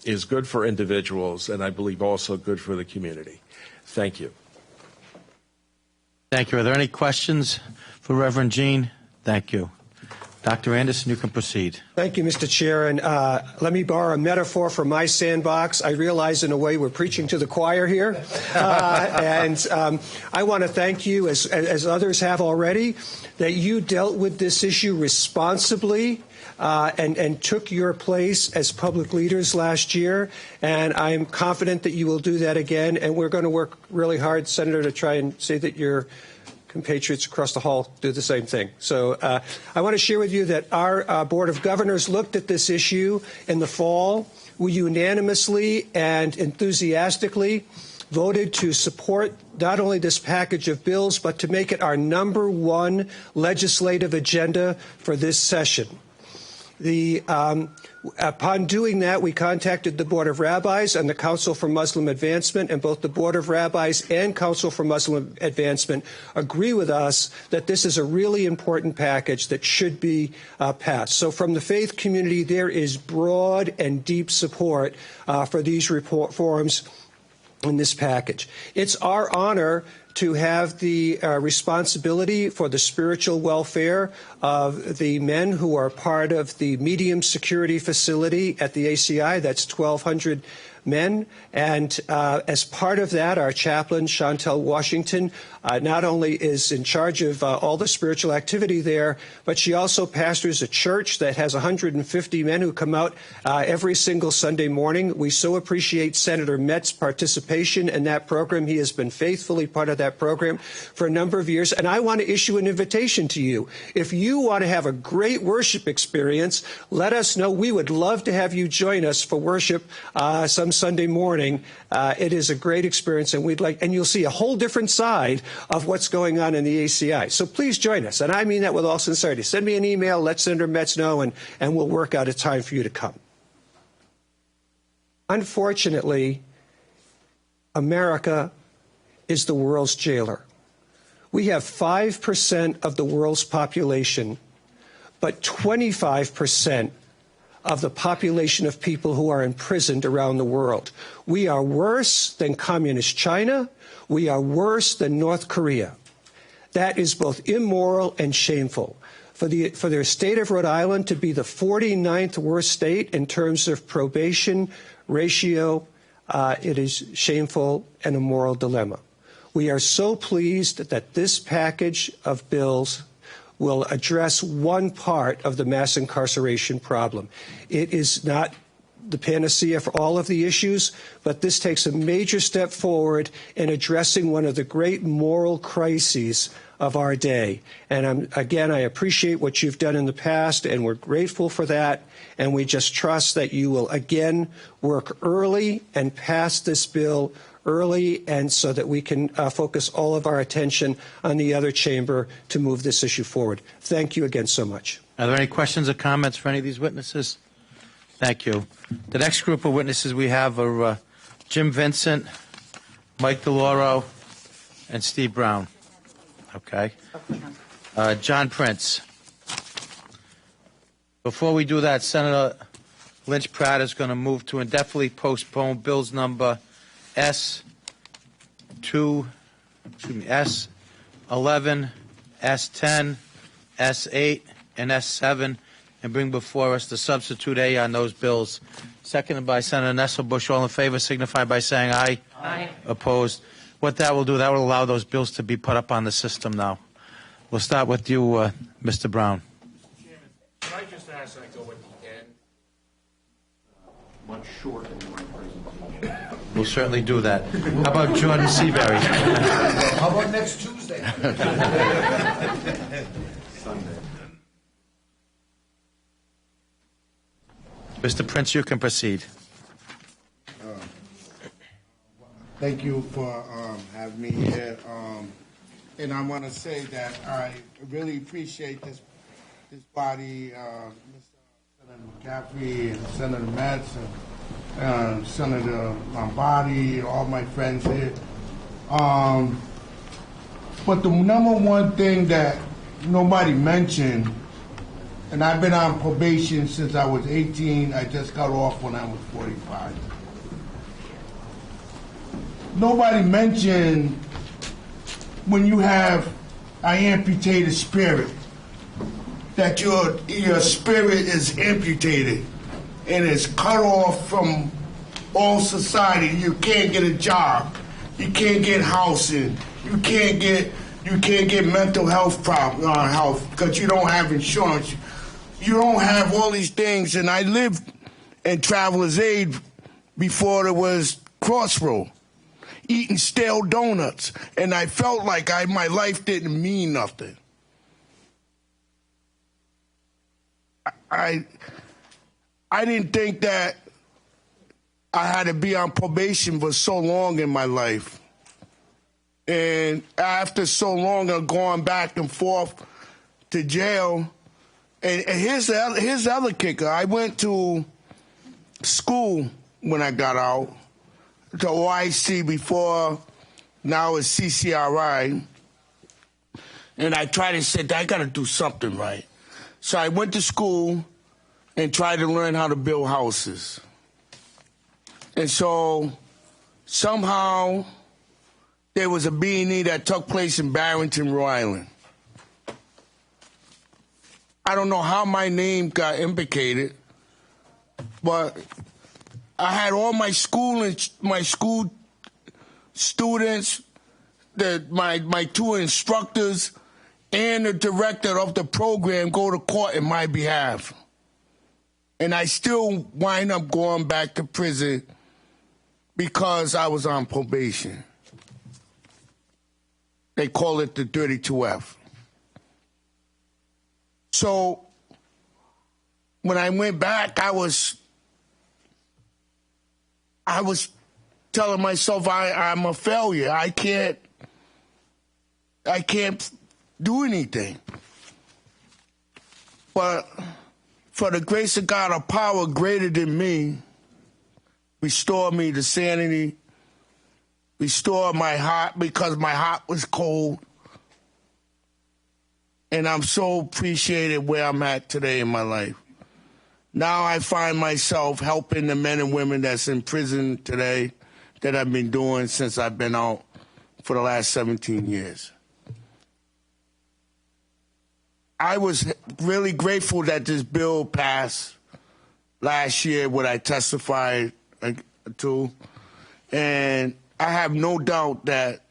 M: is good for individuals, and I believe also good for the community. Thank you.
A: Thank you. Are there any questions for Reverend Jean? Thank you. Dr. Anderson, you can proceed.
N: Thank you, Mr. Chair. And let me borrow a metaphor from my sandbox. I realize, in a way, we're preaching to the choir here. And I want to thank you, as others have already, that you dealt with this issue responsibly and took your place as public leaders last year. And I'm confident that you will do that again. And we're going to work really hard, Senator, to try and say that your compatriots across the hall do the same thing. So I want to share with you that our Board of Governors looked at this issue in the fall. We unanimously and enthusiastically voted to support not only this package of bills, but to make it our #1 legislative agenda for this session. Upon doing that, we contacted the Board of Rabbis and the Council for Muslim Advancement, and both the Board of Rabbis and Council for Muslim Advancement agree with us that this is a really important package that should be passed. So from the faith community, there is broad and deep support for these reforms in this package. It's our honor to have the responsibility for the spiritual welfare of the men who are part of the medium security facility at the ACI. That's 1,200 men. And as part of that, our chaplain, Chantel Washington, not only is in charge of all the spiritual activity there, but she also pastors a church that has 150 men who come out every single Sunday morning. We so appreciate Senator Metz's participation in that program. He has been faithfully part of that program for a number of years. And I want to issue an invitation to you. If you want to have a great worship experience, let us know. We would love to have you join us for worship some Sunday morning. It is a great experience, and you'll see a whole different side of what's going on in the ACI. So please join us, and I mean that with all sincerity. Send me an email, let Senator Metz know, and we'll work out a time for you to come. Unfortunately, America is the world's jailer. We have 5% of the world's population, but 25% of the population of people who are imprisoned around the world. We are worse than communist China. We are worse than North Korea. That is both immoral and shameful. For the state of Rhode Island to be the 49th worst state in terms of probation ratio, it is shameful and a moral dilemma. We are so pleased that this package of bills will address one part of the mass incarceration problem. It is not the panacea for all of the issues, but this takes a major step forward in addressing one of the great moral crises of our day. And again, I appreciate what you've done in the past, and we're grateful for that. And we just trust that you will again work early and pass this bill early, and so that we can focus all of our attention on the other chamber to move this issue forward. Thank you again so much.
A: Are there any questions or comments for any of these witnesses? Thank you. The next group of witnesses we have are Jim Vincent, Mike DeLauro, and Steve Brown. Okay. John Prince. Before we do that, Senator Lynch Pratt is going to move to indefinitely postpone bills number S11, S10, S8, and S7, and bring before us the substitute A on those bills. Seconded by Senator Nesselbush. All in favor signify by saying aye.
L: Aye.
A: Opposed. What that will do, that will allow those bills to be put up on the system now. We'll start with you, Mr. Brown.
O: Chairman, can I just ask that I go at the end? Much shorter than my presentation.
A: We'll certainly do that. How about Jordan Seabury?
O: How about next Tuesday?
A: Sunday. Mr. Prince, you can proceed.
P: Thank you for having me here. And I want to say that I really appreciate this body, Mr. Senator McCaffrey and Senator Metz and Senator Lombardi, all my friends here. But the number one thing that nobody mentioned, and I've been on probation since I was 18. I just got off when I was 45. Nobody mentioned when you have an amputated spirit, that your spirit is amputated and is cut off from all society. You can't get a job. You can't get housing. You can't get mental health health because you don't have insurance. You don't have all these things. And I lived in Traveler's Aid before there was Crossroad, eating stale donuts, and I felt like my life didn't mean nothing. I didn't think that I had to be on probation for so long in my life. And after so long of going back and forth to jail, and here's the other kicker. I went to school when I got out, to OIC before, now it's CCRI. And I tried to say, I got to do something right. So I went to school and tried to learn how to build houses. And so somehow there was a B&E that took place in Barrington, Rhode Island. I don't know how my name got implicated, but I had all my school students, my two instructors, and the director of the program go to court in my behalf. And I still wind up going back to prison because I was on probation. They call it the 32F. So when I went back, I was telling myself I'm a failure. I can't do anything. But for the grace of God, a power greater than me restored me to sanity, restored my heart because my heart was cold. And I'm so appreciated where I'm at today in my life. Now I find myself helping the men and women that's in prison today that I've been doing since I've been out for the last 17 years. I was really grateful that this bill passed last year, what I testified to, and I have no doubt that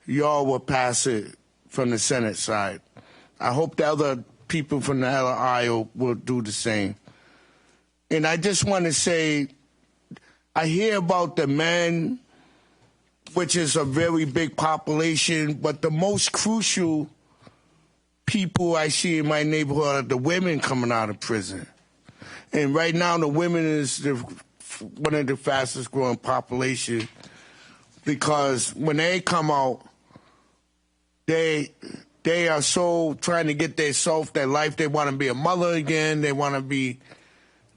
P: y'all will pass it from the Senate side. I hope the other people from the other aisle will do the same. And I just want to say, I hear about the men, which is a very big population, but the most crucial people I see in my neighborhood are the women coming out of prison. And right now, the women is one of the fastest growing population because when they come out, they are so trying to get their life. They want to be a mother again. They want to be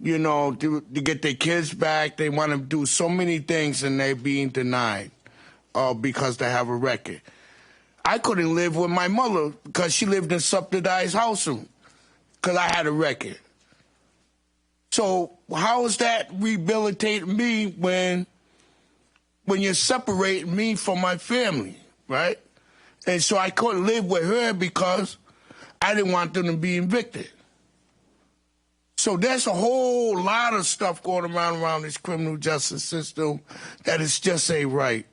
P: you know, to get their kids back. They want to do so many things, and they're being denied because they have a record. I couldn't live with my mother because she lived in subsidized housing because I had a record. So how is that rehabilitating me when you're separating me from my family, right? And so I couldn't live with her because I didn't want them to be evicted. So there's a whole lot of stuff going around this criminal justice system that is just ain't right.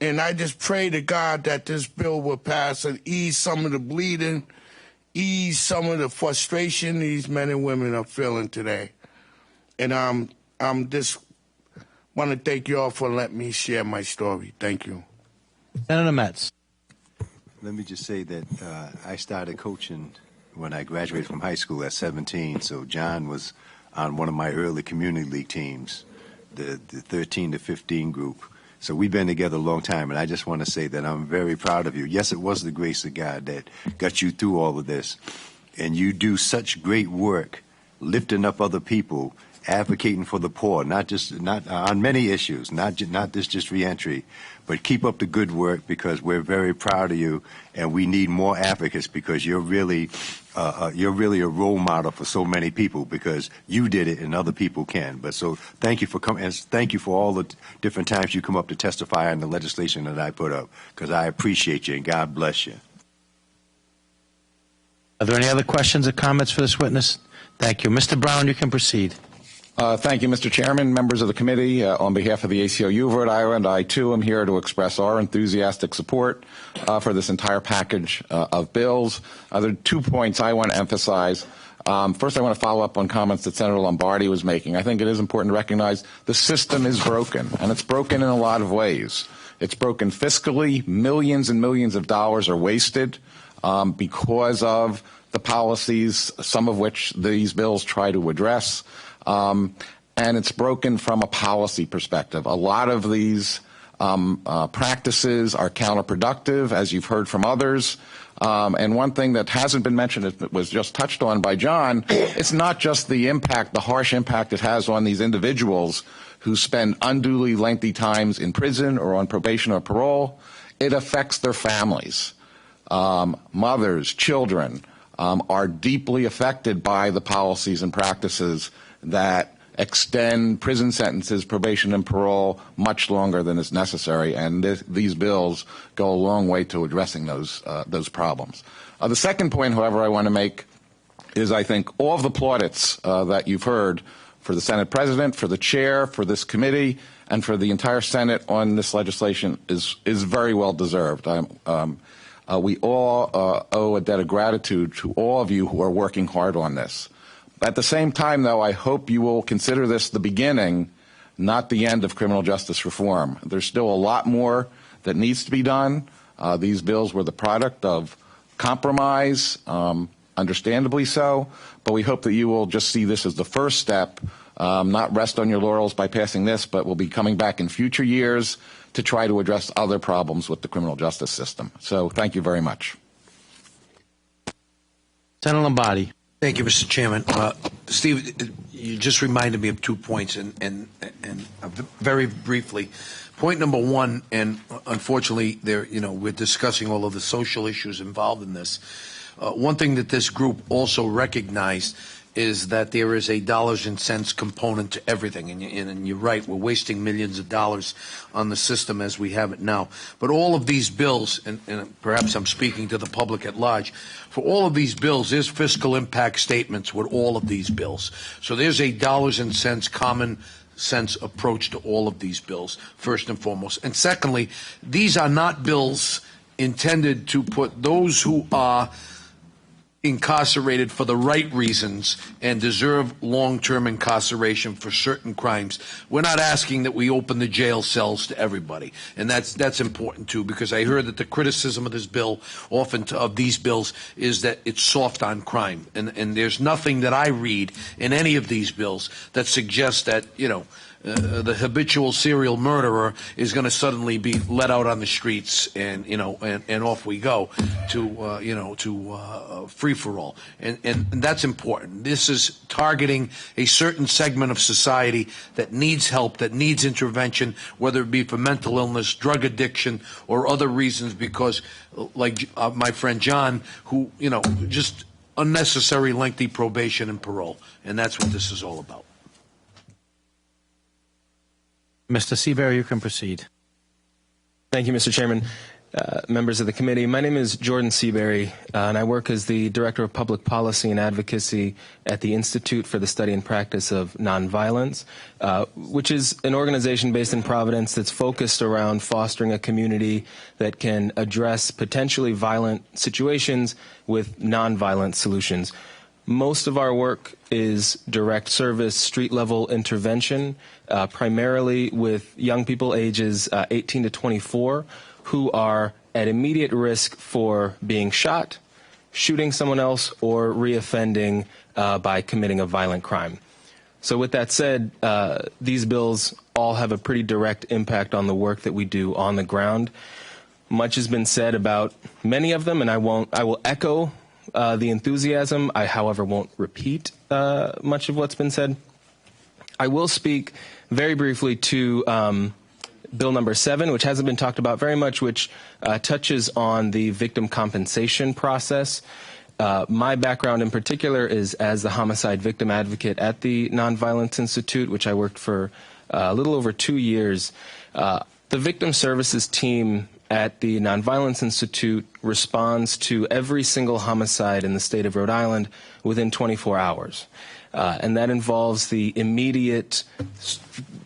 P: And I just pray to God that this bill will pass and ease some of the bleeding, ease some of the frustration these men and women are feeling today. And I'm just want to thank you all for letting me share my story. Thank you.
A: Senator Metz.
E: Let me just say that I started coaching when I graduated from high school at 17. So John was on one of my early community league teams, the 13 to 15 group. So we've been together a long time, and I just want to say that I'm very proud of you. Yes, it was the grace of God that got you through all of this. And you do such great work lifting up other people, advocating for the poor, not on many issues, not just reentry, but keep up the good work because we're very proud of you, and we need more advocates because you're really a role model for so many people because you did it and other people can. But so thank you for coming, and thank you for all the different times you come up to testify on the legislation that I put up because I appreciate you and God bless you.
A: Are there any other questions or comments for this witness? Thank you. Mr. Brown, you can proceed.
Q: Thank you, Mr. Chairman, members of the committee. On behalf of the ACLU of Rhode Island, I too am here to express our enthusiastic support for this entire package of bills. There are 2 points I want to emphasize. First, I want to follow up on comments that Senator Lombardi was making. I think it is important to recognize the system is broken, and it's broken in a lot of ways. It's broken fiscally. Millions and millions of dollars are wasted because of the policies, some of which these bills try to address. And it's broken from a policy perspective. A lot of these practices are counterproductive, as you've heard from others. And one thing that hasn't been mentioned, it was just touched on by John, it's not just the impact, the harsh impact it has on these individuals who spend unduly lengthy times in prison or on probation or parole. It affects their families. Mothers, children are deeply affected by the policies and practices that extend prison sentences, probation, and parole much longer than is necessary, and these bills go a long way to addressing those problems. The second point, however, I want to make is I think all of the plaudits that you've heard for the Senate President, for the Chair, for this committee, and for the entire Senate on this legislation is very well deserved. We all owe a debt of gratitude to all of you who are working hard on this. At the same time, though, I hope you will consider this the beginning, not the end of criminal justice reform. There's still a lot more that needs to be done. These bills were the product of compromise, understandably so, but we hope that you will just see this as the first step, not rest on your laurels by passing this, but we'll be coming back in future years to try to address other problems with the criminal justice system. So thank you very much.
A: Senator Lombardi.
G: Thank you, Mr. Chairman. Steve, you just reminded me of 2 points, and very briefly. Point number one, and unfortunately, we're discussing all of the social issues involved in this. One thing that this group also recognized is that there is a dollars and cents component to everything. And you're right, we're wasting millions of dollars on the system as we have it now. But all of these bills, and perhaps I'm speaking to the public at large, for all of these bills, there's fiscal impact statements with all of these bills. So there's a dollars and cents common sense approach to all of these bills, first and foremost. And secondly, these are not bills intended to put those who are incarcerated for the right reasons and deserve long-term incarceration for certain crimes. We're not asking that we open the jail cells to everybody, and that's important too, because I heard that the criticism of this bill, often of these bills, is that it's soft on crime, and there's nothing that I read in any of these bills that suggests that the habitual serial murderer is going to suddenly be let out on the streets, and and off we go to free for all, and that's important. This is targeting a certain segment of society that needs help, that needs intervention, whether it be for mental illness, drug addiction, or other reasons, because like my friend John, who just unnecessary lengthy probation and parole, and that's what this is all about.
A: Mr. Seabury, you can proceed.
R: Thank you, Mr. Chairman. Members of the committee, my name is Jordan Seabury, and I work as the Director of Public Policy and Advocacy at the Institute for the Study and Practice of Nonviolence, which is an organization based in Providence that's focused around fostering a community that can address potentially violent situations with nonviolent solutions. Most of our work is direct service, street-level intervention, primarily with young people ages 18 to 24 who are at immediate risk for being shot, shooting someone else, or reoffending by committing a violent crime. So with that said, these bills all have a pretty direct impact on the work that we do on the ground. Much has been said about many of them, and I will echo the enthusiasm. I, however, won't repeat much of what's been said. I will speak very briefly to Bill number 7, which hasn't been talked about very much, which touches on the victim compensation process. My background in particular is as the homicide victim advocate at the Nonviolence Institute, which I worked for a little over 2 years. The victim services team at the Nonviolence Institute responds to every single homicide in the state of Rhode Island within 24 hours. And that involves the immediate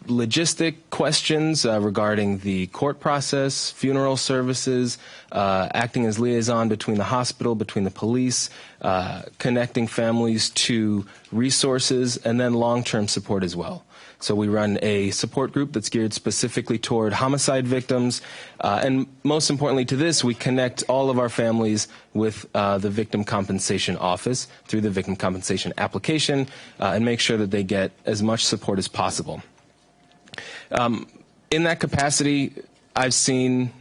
R: logistic questions regarding the court process, funeral services, acting as liaison between the hospital, between the police, connecting families to resources, and then long-term support as well. So we run a support group that's geared specifically toward homicide victims. And most importantly to this, we connect all of our families with the Victim Compensation Office through the Victim Compensation application and make sure that they get as much support as possible. In that capacity, I've seen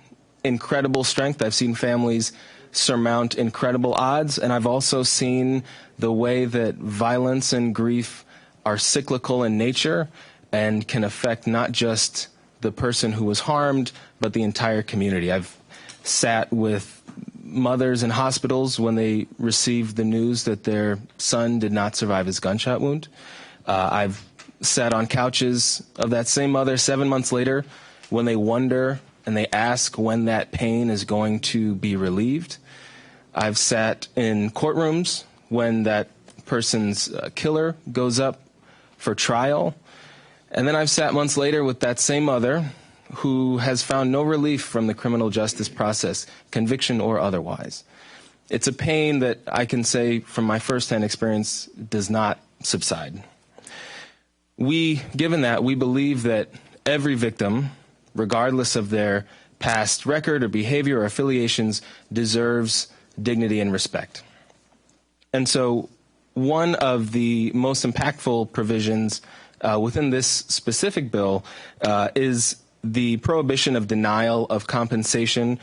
R: incredible strength. I've seen families surmount incredible odds, and I've also seen the way that violence and grief are cyclical in nature and can affect not just the person who was harmed, but the entire community. I've sat with mothers in hospitals when they received the news that their son did not survive his gunshot wound. I've sat on couches of that same mother 7 months later when they wonder and they ask when that pain is going to be relieved. I've sat in courtrooms when that person's killer goes up for trial. And then I've sat months later with that same mother who has found no relief from the criminal justice process, conviction or otherwise. It's a pain that I can say from my firsthand experience does not subside. Given that, we believe that every victim, regardless of their past record or behavior or affiliations, deserves dignity and respect. And so one of the most impactful provisions within this specific bill is the prohibition of denial of compensation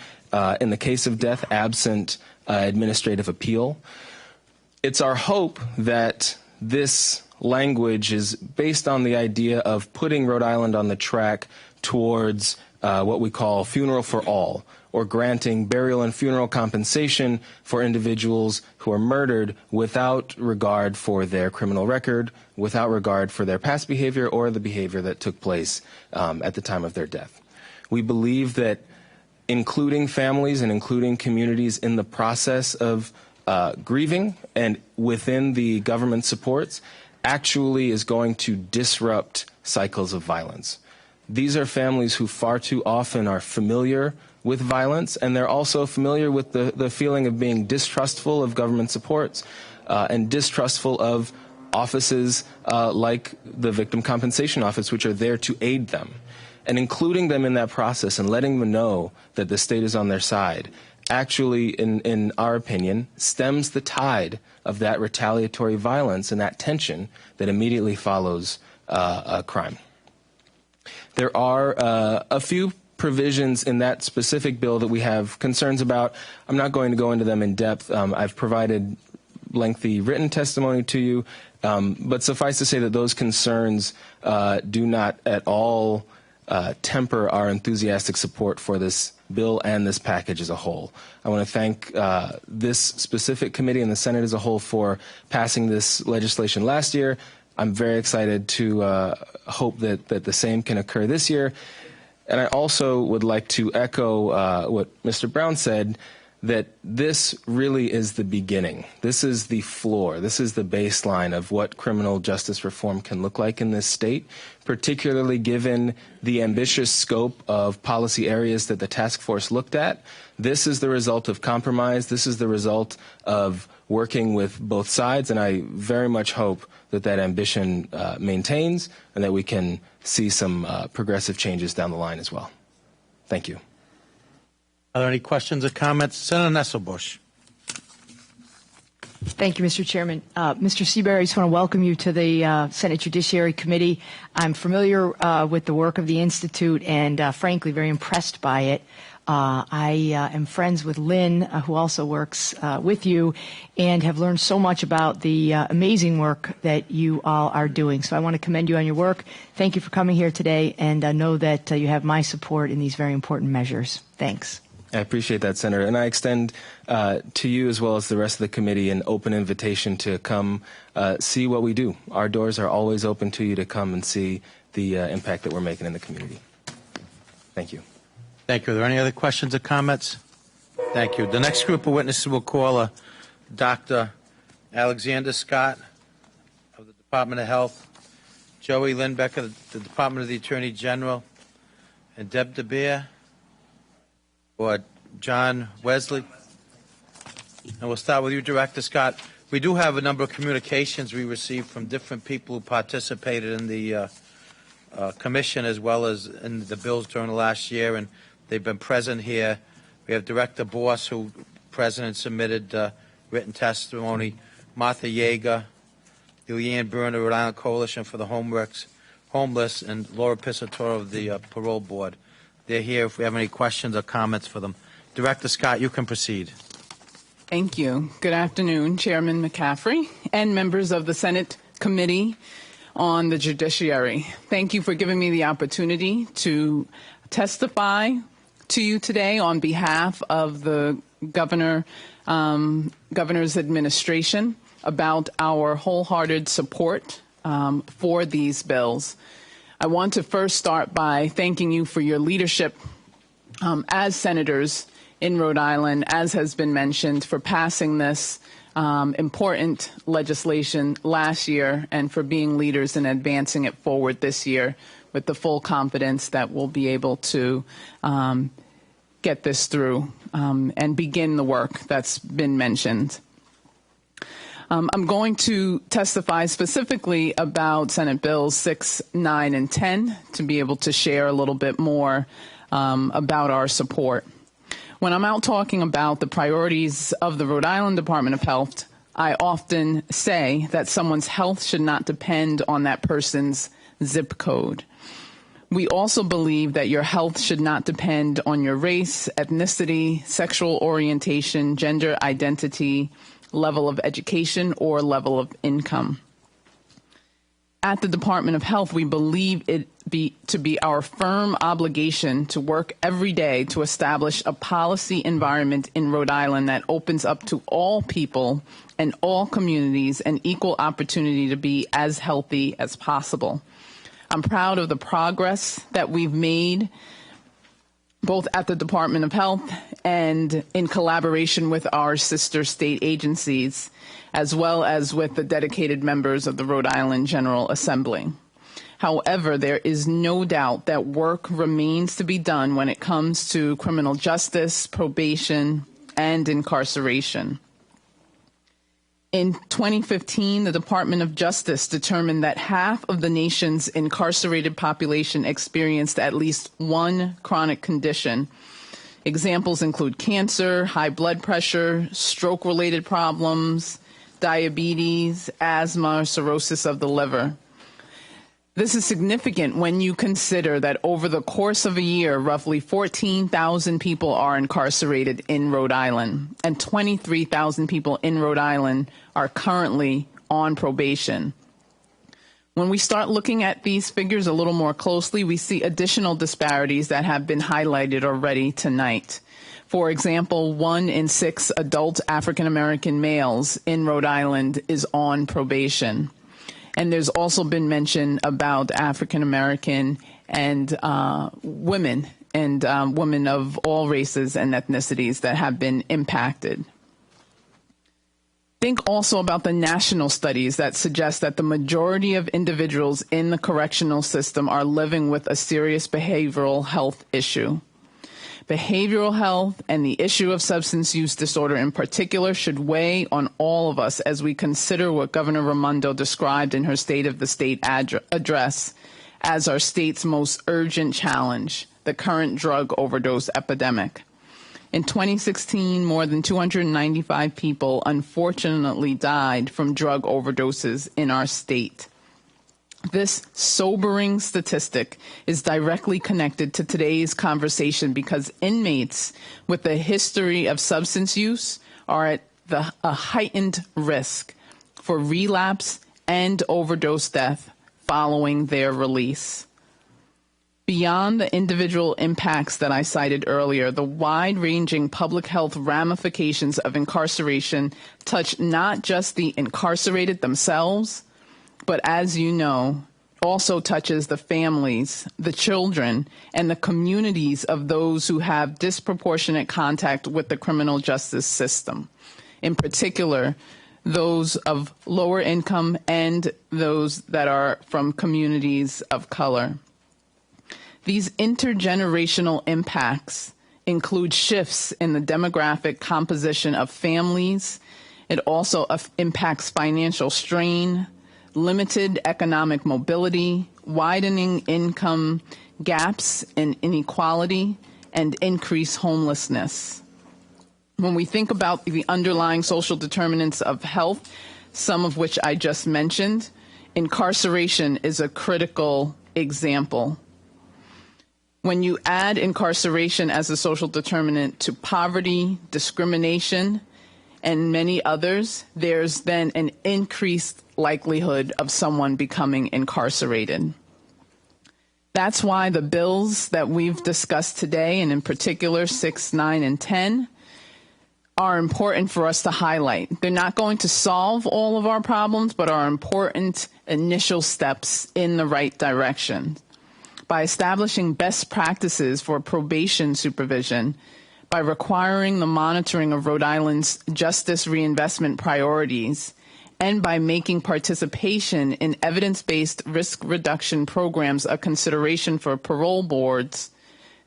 R: in the case of death absent administrative appeal. It's our hope that this language is based on the idea of putting Rhode Island on the track towards what we call funeral for all, or granting burial and funeral compensation for individuals who are murdered without regard for their criminal record, without regard for their past behavior or the behavior that took place at the time of their death. We believe that including families and including communities in the process of grieving and within the government supports actually is going to disrupt cycles of violence. These are families who far too often are familiar with violence, and they're also familiar with the feeling of being distrustful of government supports and distrustful of offices like the Victim Compensation Office, which are there to aid them. And including them in that process and letting them know that the state is on their side actually, in our opinion, stems the tide of that retaliatory violence and that tension that immediately follows a crime. There are a few provisions in that specific bill that we have concerns about. I'm not going to go into them in depth. I've provided lengthy written testimony to you, but suffice to say that those concerns do not at all temper our enthusiastic support for this bill and this package as a whole. I want to thank this specific committee and the Senate as a whole for passing this legislation last year. I'm very excited to hope that the same can occur this year. And I also would like to echo what Mr. Brown said, that this really is the beginning. This is the floor. This is the baseline of what criminal justice reform can look like in this state, particularly given the ambitious scope of policy areas that the task force looked at. This is the result of compromise. This is the result of working with both sides, and I very much hope that that ambition maintains and that we can see some progressive changes down the line as well. Thank you.
A: Are there any questions or comments? Senator Nesselbush.
K: Thank you, Mr. Chairman. Mr. Seabury, I just want to welcome you to the Senate Judiciary Committee. I'm familiar with the work of the Institute and, frankly, very impressed by it. I am friends with Lynn, who also works with you, and have learned so much about the amazing work that you all are doing. So I want to commend you on your work. Thank you for coming here today, and I know that you have my support in these very important measures. Thanks.
R: I appreciate that, Senator. And I extend to you as well as the rest of the committee an open invitation to come see what we do. Our doors are always open to you to come and see the impact that we're making in the community. Thank you.
A: Thank you. Are there any other questions or comments? Thank you. The next group of witnesses will call Dr. Alexander Scott of the Department of Health, Joey Lindbeck of the Department of the Attorney General, and Deb DeBeer or John Wesley. And we'll start with you, Director Scott. We do have a number of communications we received from different people who participated in the commission as well as in the bills during the last year, and they've been present here. We have Director Boss, who President submitted written testimony, Martha Yeager, the Leanne Burner, Rhode Island Coalition for the Homeless, and Laura Pisatoro of the Parole Board. They're here if we have any questions or comments for them. Director Scott, you can proceed.
S: Thank you. Good afternoon, Chairman McCaffrey and members of the Senate Committee on the Judiciary. Thank you for giving me the opportunity to testify to you today on behalf of the governor's administration about our wholehearted support for these bills. I want to first start by thanking you for your leadership as senators in Rhode Island, as has been mentioned, for passing this important legislation last year and for being leaders in advancing it forward this year with the full confidence that we'll be able to get this through and begin the work that's been mentioned. I'm going to testify specifically about Senate Bills 6, 9, and 10 to be able to share a little bit more about our support. When I'm out talking about the priorities of the Rhode Island Department of Health, I often say that someone's health should not depend on that person's zip code. We also believe that your health should not depend on your race, ethnicity, sexual orientation, gender identity, level of education, or level of income. At the Department of Health, we believe it to be our firm obligation to work every day to establish a policy environment in Rhode Island that opens up to all people and all communities an equal opportunity to be as healthy as possible. I'm proud of the progress that we've made both at the Department of Health and in collaboration with our sister state agencies, as well as with the dedicated members of the Rhode Island General Assembly. However, there is no doubt that work remains to be done when it comes to criminal justice, probation, and incarceration. In 2015, the Department of Justice determined that half of the nation's incarcerated population experienced at least one chronic condition. Examples include cancer, high blood pressure, stroke-related problems, diabetes, asthma, or cirrhosis of the liver. This is significant when you consider that over the course of a year, roughly 14,000 people are incarcerated in Rhode Island, and 23,000 people in Rhode Island are currently on probation. When we start looking at these figures a little more closely, we see additional disparities that have been highlighted already tonight. For example, 1 in 6 adult African American males in Rhode Island is on probation. And there's also been mention about African American and women and women of all races and ethnicities that have been impacted. Think also about the national studies that suggest that the majority of individuals in the correctional system are living with a serious behavioral health issue. Behavioral health and the issue of substance use disorder in particular should weigh on all of us as we consider what Governor Raimondo described in her State of the State address as our state's most urgent challenge, the current drug overdose epidemic. In 2016, more than 295 people unfortunately died from drug overdoses in our state. This sobering statistic is directly connected to today's conversation because inmates with a history of substance use are at a heightened risk for relapse and overdose death following their release. Beyond the individual impacts that I cited earlier, the wide-ranging public health ramifications of incarceration touch not just the incarcerated themselves, but as you know, also touches the families, the children, and the communities of those who have disproportionate contact with the criminal justice system. In particular, those of lower income and those that are from communities of color. These intergenerational impacts include shifts in the demographic composition of families. It also impacts financial strain, limited economic mobility, widening income gaps and inequality, and increased homelessness. When we think about the underlying social determinants of health, some of which I just mentioned, incarceration is a critical example. When you add incarceration as a social determinant to poverty, discrimination, and many others, there's then an increased likelihood of someone becoming incarcerated. That's why the bills that we've discussed today, and in particular 6, 9, and 10, are important for us to highlight. They're not going to solve all of our problems, but are important initial steps in the right direction. By establishing best practices for probation supervision, by requiring the monitoring of Rhode Island's justice reinvestment priorities, and by making participation in evidence-based risk reduction programs a consideration for parole boards,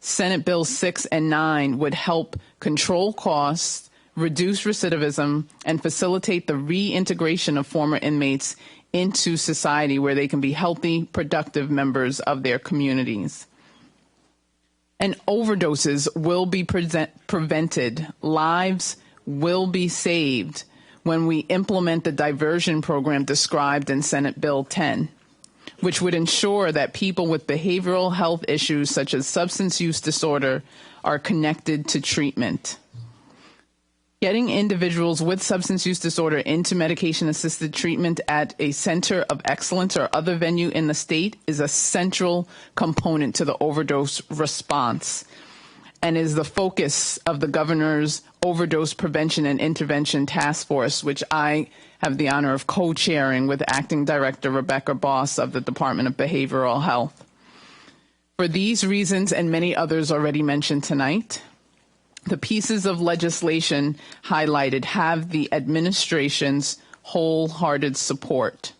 S: Senate Bills 6 and 9 would help control costs, reduce recidivism, and facilitate the reintegration of former inmates into society where they can be healthy, productive members of their communities. And overdoses will be prevented. Lives will be saved when we implement the diversion program described in Senate Bill 10, which would ensure that people with behavioral health issues such as substance use disorder are connected to treatment. Getting individuals with substance use disorder into medication-assisted treatment at a center of excellence or other venue in the state is a central component to the overdose response and is the focus of the governor's Overdose Prevention and Intervention Task Force, which I have the honor of co-chairing with Acting Director Rebecca Boss of the Department of Behavioral Health. For these reasons and many others already mentioned tonight, the pieces of legislation highlighted have the administration's wholehearted support.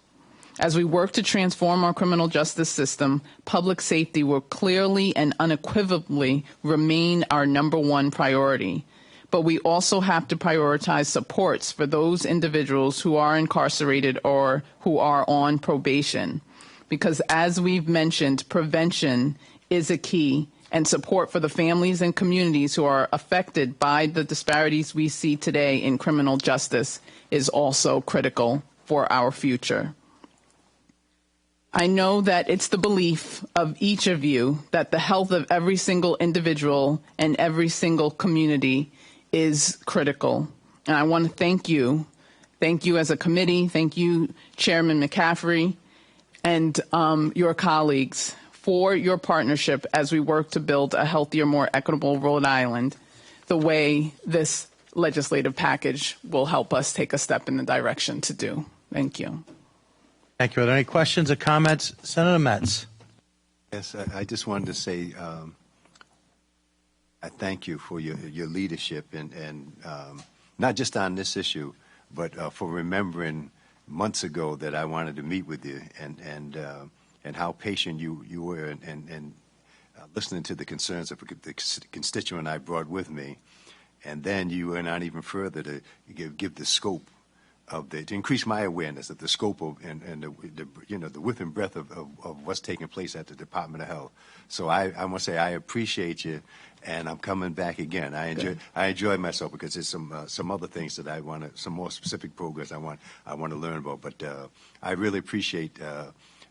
S: As we work to transform our criminal justice system, public safety will clearly and unequivocally remain our #1 priority. But we also have to prioritize supports for those individuals who are incarcerated or who are on probation. Because as we've mentioned, prevention is a key, and support for the families and communities who are affected by the disparities we see today in criminal justice is also critical for our future. I know that it's the belief of each of you that the health of every single individual and every single community is critical. And I want to thank you. Thank you as a committee. Thank you, Chairman McCaffrey, and your colleagues for your partnership as we work to build a healthier, more equitable Rhode Island the way this legislative package will help us take a step in the direction to do. Thank you.
A: Thank you. Are there any questions or comments? Senator Metz.
E: Yes, I just wanted to say I thank you for your leadership and not just on this issue, but for remembering months ago that I wanted to meet with you and how patient you were and listening to the concerns of the constituent I brought with me. And then you went on even further to give the scope of to increase my awareness of the scope of and the width and breadth of what's taking place at the Department of Health. So I want to say I appreciate you, and I'm coming back again. I enjoy myself because there's some other things that I want to, some more specific programs I want to learn about. But I really appreciate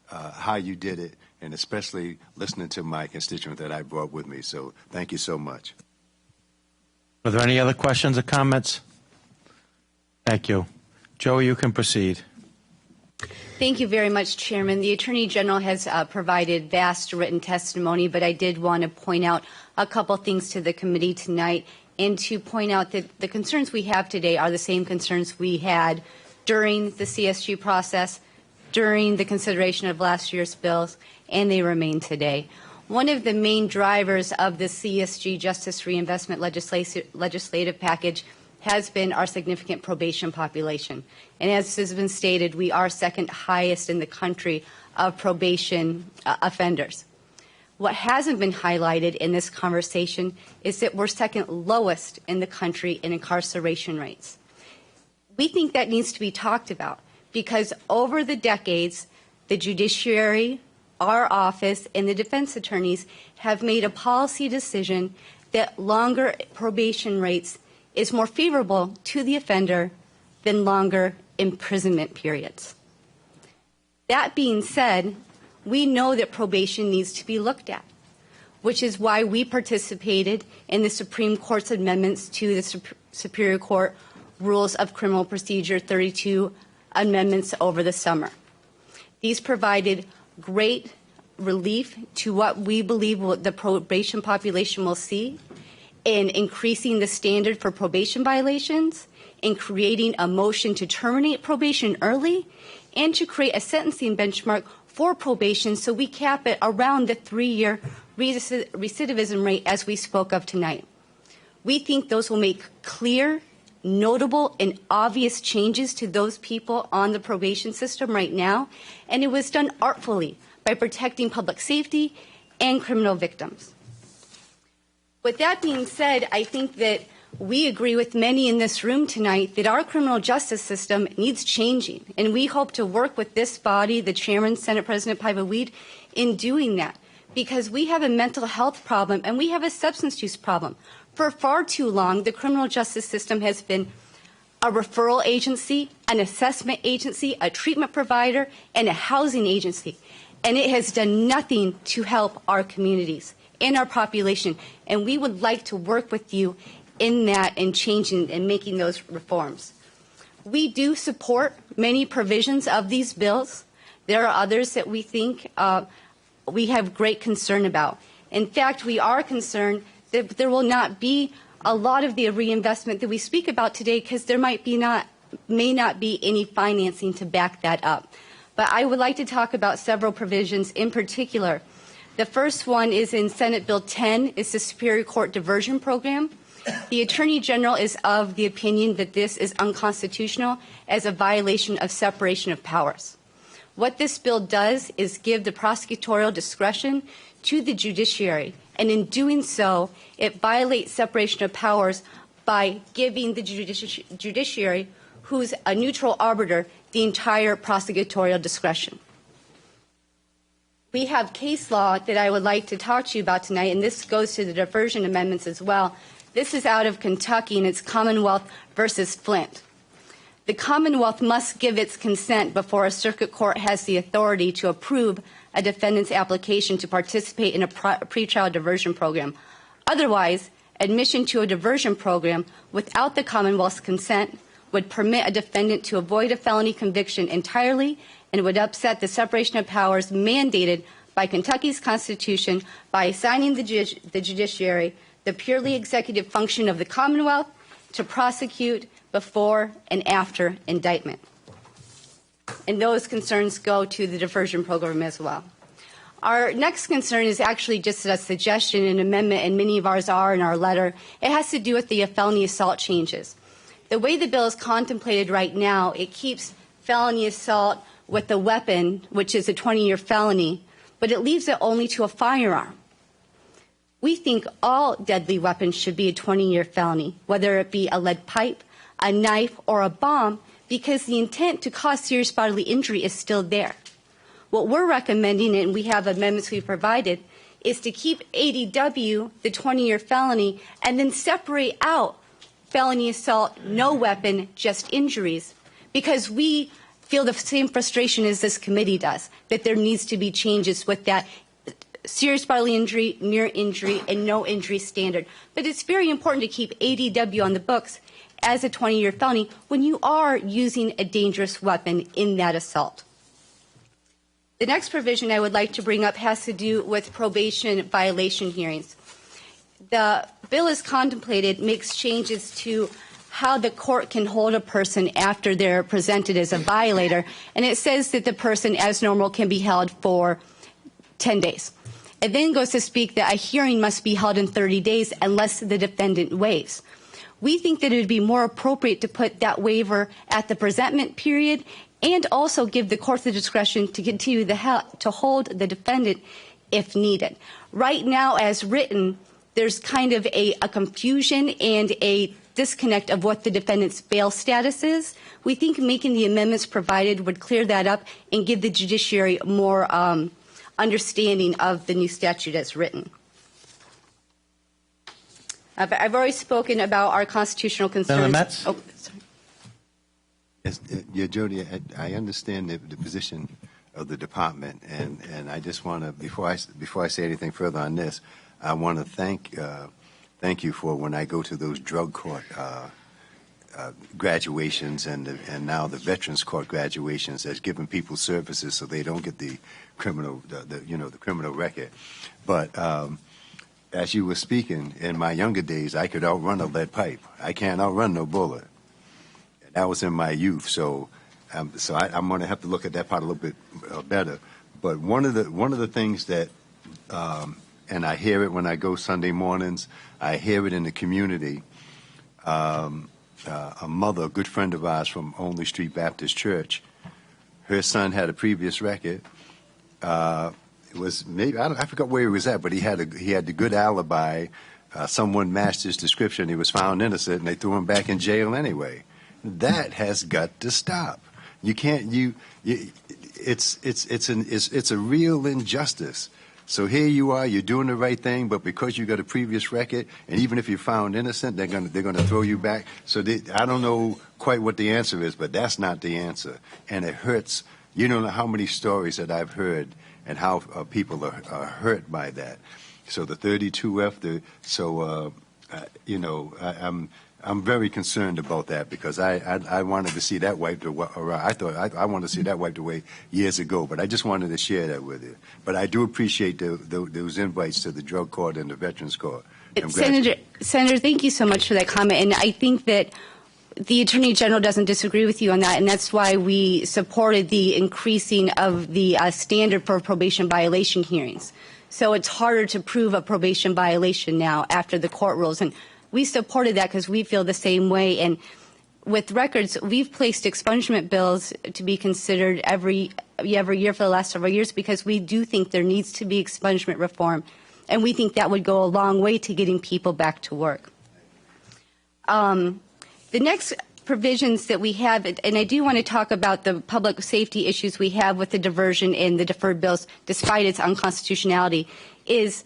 E: how you did it, and especially listening to my constituent that I brought with me. So thank you so much.
A: Are there any other questions or comments? Thank you. Joey, you can proceed.
T: Thank you very much, Chairman. The Attorney General has provided vast written testimony, but I did want to point out a couple things to the committee tonight and to point out that the concerns we have today are the same concerns we had during the CSG process, during the consideration of last year's bills, and they remain today. One of the main drivers of the CSG Justice Reinvestment legislative package has been our significant probation population. And as has been stated, we are second highest in the country of probation offenders. What hasn't been highlighted in this conversation is that we're second lowest in the country in incarceration rates. We think that needs to be talked about because over the decades, the judiciary, our office, and the defense attorneys have made a policy decision that longer probation rates is more favorable to the offender than longer imprisonment periods. That being said, we know that probation needs to be looked at, which is why we participated in the Supreme Court's amendments to the Superior Court Rules of Criminal Procedure 32 amendments over the summer. These provided great relief to what we believe the probation population will see in increasing the standard for probation violations, in creating a motion to terminate probation early, and to create a sentencing benchmark for probation so we cap it around the 3-year recidivism rate as we spoke of tonight. We think those will make clear, notable, and obvious changes to those people on the probation system right now, and it was done artfully by protecting public safety and criminal victims. With that being said, I think that we agree with many in this room tonight that our criminal justice system needs changing, and we hope to work with this body, the Chairman, Senate President Piva, in doing that, because we have a mental health problem and we have a substance use problem. For far too long, the criminal justice system has been a referral agency, an assessment agency, a treatment provider, and a housing agency, and it has done nothing to help our communities and our population, and we would like to work with you in that and changing and making those reforms. We do support many provisions of these bills. There are others that we think we have great concern about. In fact, we are concerned that there will not be a lot of the reinvestment that we speak about today because there may not be any financing to back that up. But I would like to talk about several provisions in particular. The first one is in Senate Bill 10, is the Superior Court Diversion Program. The Attorney General is of the opinion that this is unconstitutional as a violation of separation of powers. What this bill does is give the prosecutorial discretion to the judiciary, and in doing so, it violates separation of powers by giving the judiciary, who's a neutral arbiter, the entire prosecutorial discretion. We have case law that I would like to talk to you about tonight, and this goes to the diversion amendments as well. This is out of Kentucky, and it's Commonwealth versus Flint. The Commonwealth must give its consent before a circuit court has the authority to approve a defendant's application to participate in a pretrial diversion program. Otherwise, admission to a diversion program without the Commonwealth's consent would permit a defendant to avoid a felony conviction entirely and would upset the separation of powers mandated by Kentucky's Constitution by assigning the judiciary the purely executive function of the Commonwealth to prosecute before and after indictment. And those concerns go to the diversion program as well. Our next concern is actually just a suggestion, an amendment, and many of ours are in our letter. It has to do with the felony assault changes. The way the bill is contemplated right now, it keeps felony assault with a weapon, which is a 20-year felony, but it leaves it only to a firearm. We think all deadly weapons should be a 20-year felony, whether it be a lead pipe, a knife, or a bomb, because the intent to cause serious bodily injury is still there. What we're recommending, and we have amendments we've provided, is to keep ADW, the 20-year felony, and then separate out felony assault, no weapon, just injuries, because we feel the same frustration as this committee does, that there needs to be changes with that serious bodily injury, near injury, and no injury standard. But it's very important to keep ADW on the books as a 20-year felony when you are using a dangerous weapon in that assault. The next provision I would like to bring up has to do with probation violation hearings. The bill as contemplated makes changes to how the court can hold a person after they're presented as a violator, and it says that the person, as normal, can be held for 10 days. It then goes to speak that a hearing must be held in 30 days unless the defendant waives. We think that it would be more appropriate to put that waiver at the presentment period and also give the court the discretion to continue to hold the defendant if needed. Right now, as written, there's kind of a confusion and a disconnect of what the defendant's bail status is. We think making the amendments provided would clear that up and give the judiciary more understanding of the new statute as written. I've already spoken about our constitutional concerns.
A: Metz?
T: Oh, sorry.
E: Yes, yeah, Jody, I understand the position of the department, and I just want to, before I say anything further on this, I want to thank you for when I go to those drug court graduations and now the Veterans Court graduations, as giving people services so they don't get the criminal, the criminal record. But as you were speaking, in my younger days, I could outrun a lead pipe. I can't outrun no bullet. That was in my youth, so I'm going to have to look at that part a little bit better. But one of the things that, and I hear it when I go Sunday mornings, I hear it in the community. A mother, a good friend of ours from Only Street Baptist Church, her son had a previous record. It was maybe I forgot where he was at, but he had the good alibi. Someone matched his description. He was found innocent, and they threw him back in jail anyway. That has got to stop. You can't. It's a real injustice. So here you are, you're doing the right thing, but because you got a previous record, and even if you're found innocent, they're gonna throw you back. So I don't know quite what the answer is, but that's not the answer, and it hurts. You don't know how many stories that I've heard and how people are hurt by that. So the 32F, I'm very concerned about that because I wanted to see that wiped away. I wanted to see that wiped away years ago, but I just wanted to share that with you. But I do appreciate those invites to the drug court and the Veterans Court.
T: Senator, thank you so much for that comment, and I think that the Attorney General doesn't disagree with you on that, and that's why we supported the increasing of the standard for probation violation hearings. So it's harder to prove a probation violation now after the court rules, and we supported that because we feel the same way. And with records, we've placed expungement bills to be considered every year for the last several years because we do think there needs to be expungement reform, and we think that would go a long way to getting people back to work. The next provisions that we have, and I do want to talk about the public safety issues we have with the diversion and the deferred bills, despite its unconstitutionality, is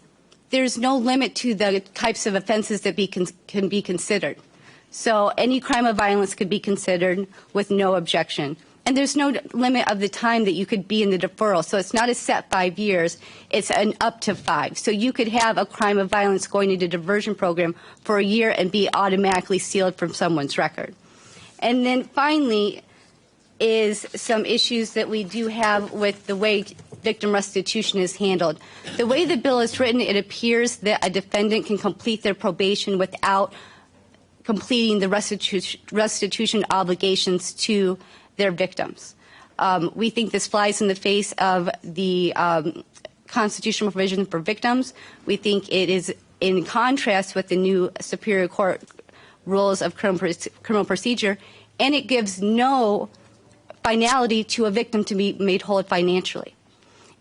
T: there's no limit to the types of offenses that can be considered. So any crime of violence could be considered with no objection. And there's no limit of the time that you could be in the deferral. So it's not a set 5 years. It's an up to 5. So you could have a crime of violence going into a diversion program for a year and be automatically sealed from someone's record. And then finally is some issues that we do have with the way victim restitution is handled. The way the bill is written, it appears that a defendant can complete their probation without completing the restitution obligations to their victims. We think this flies in the face of the constitutional provision for victims. We think it is in contrast with the new Superior Court rules of criminal procedure, and it gives no finality to a victim to be made whole financially.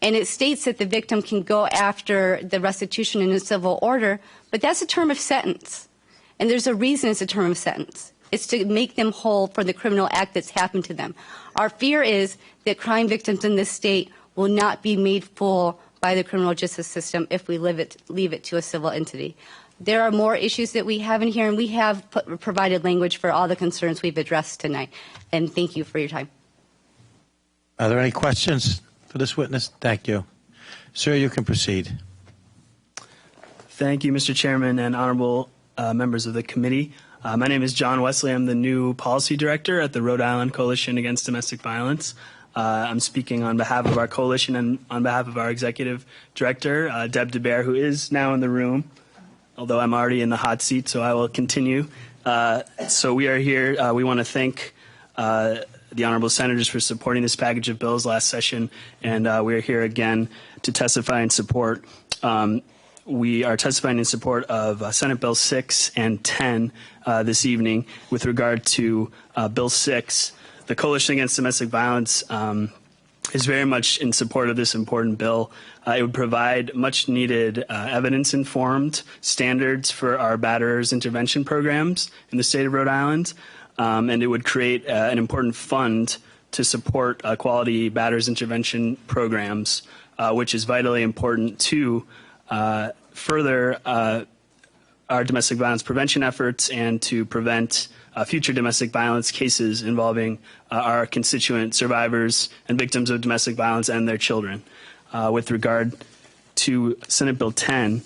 T: And it states that the victim can go after the restitution in a civil order, but that's a term of sentence. And there's a reason it's a term of sentence. It's to make them whole for the criminal act that's happened to them. Our fear is that crime victims in this state will not be made full by the criminal justice system if we leave it to a civil entity. There are more issues that we have in here, and we have provided language for all the concerns we've addressed tonight. And thank you for your time.
A: Are there any questions for this witness? Thank you. Sir, you can proceed.
U: Thank you, Mr. Chairman and honorable members of the committee. My name is John Wesley. I'm the new policy director at the Rhode Island Coalition Against Domestic Violence. I'm speaking on behalf of our coalition and on behalf of our executive director, Deb DeBear, who is now in the room, although I'm already in the hot seat, so I will continue. So we are here. We want to thank the honorable senators for supporting this package of bills last session, and we are here again to testify in support. We are testifying in support of Senate Bill 6 and 10 this evening. With regard to Bill 6, the Coalition Against Domestic Violence is very much in support of this important bill. It would provide much-needed evidence-informed standards for our batterers intervention programs in the state of Rhode Island, and it would create an important fund to support quality batterers intervention programs, which is vitally important to further our domestic violence prevention efforts and to prevent future domestic violence cases involving our constituent survivors and victims of domestic violence and their children. With regard to Senate Bill 10,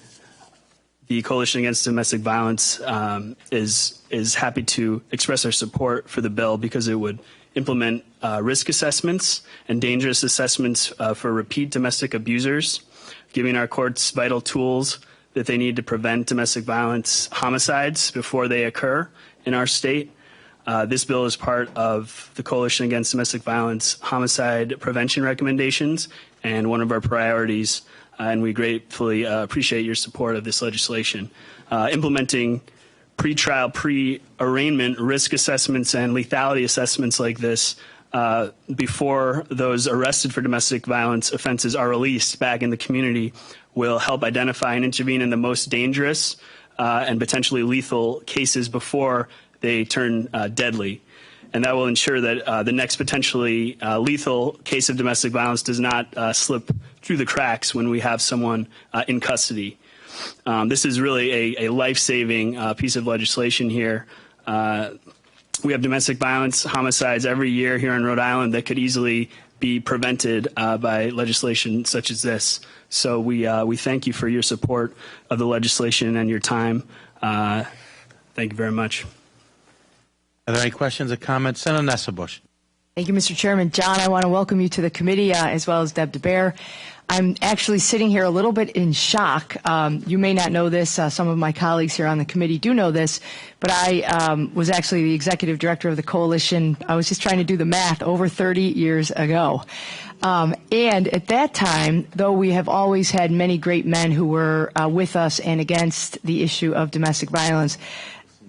U: the Coalition Against Domestic Violence is happy to express our support for the bill because it would implement risk assessments and dangerous assessments for repeat domestic abusers, giving our courts vital tools that they need to prevent domestic violence homicides before they occur in our state. This bill is part of the Coalition Against Domestic Violence homicide prevention recommendations and one of our priorities, and we gratefully appreciate your support of this legislation. Implementing pretrial, pre-arraignment risk assessments and lethality assessments like this before those arrested for domestic violence offenses are released back in the community will help identify and intervene in the most dangerous and potentially lethal cases before they turn deadly. And that will ensure that the next potentially lethal case of domestic violence does not slip through the cracks when we have someone in custody. This is really a life-saving piece of legislation here. We have domestic violence homicides every year here in Rhode Island that could easily be prevented by legislation such as this. So we thank you for your support of the legislation and your time. Thank you very much.
A: Are there any questions or comments? Senator Nesselbush.
K: Thank you, Mr. Chairman. John, I want to welcome you to the committee as well as Deb DeBear. I'm actually sitting here a little bit in shock. You may not know this. Some of my colleagues here on the committee do know this, but I was actually the executive director of the coalition. I was just trying to do the math over 30 years ago. And at that time, though we have always had many great men who were with us and against the issue of domestic violence,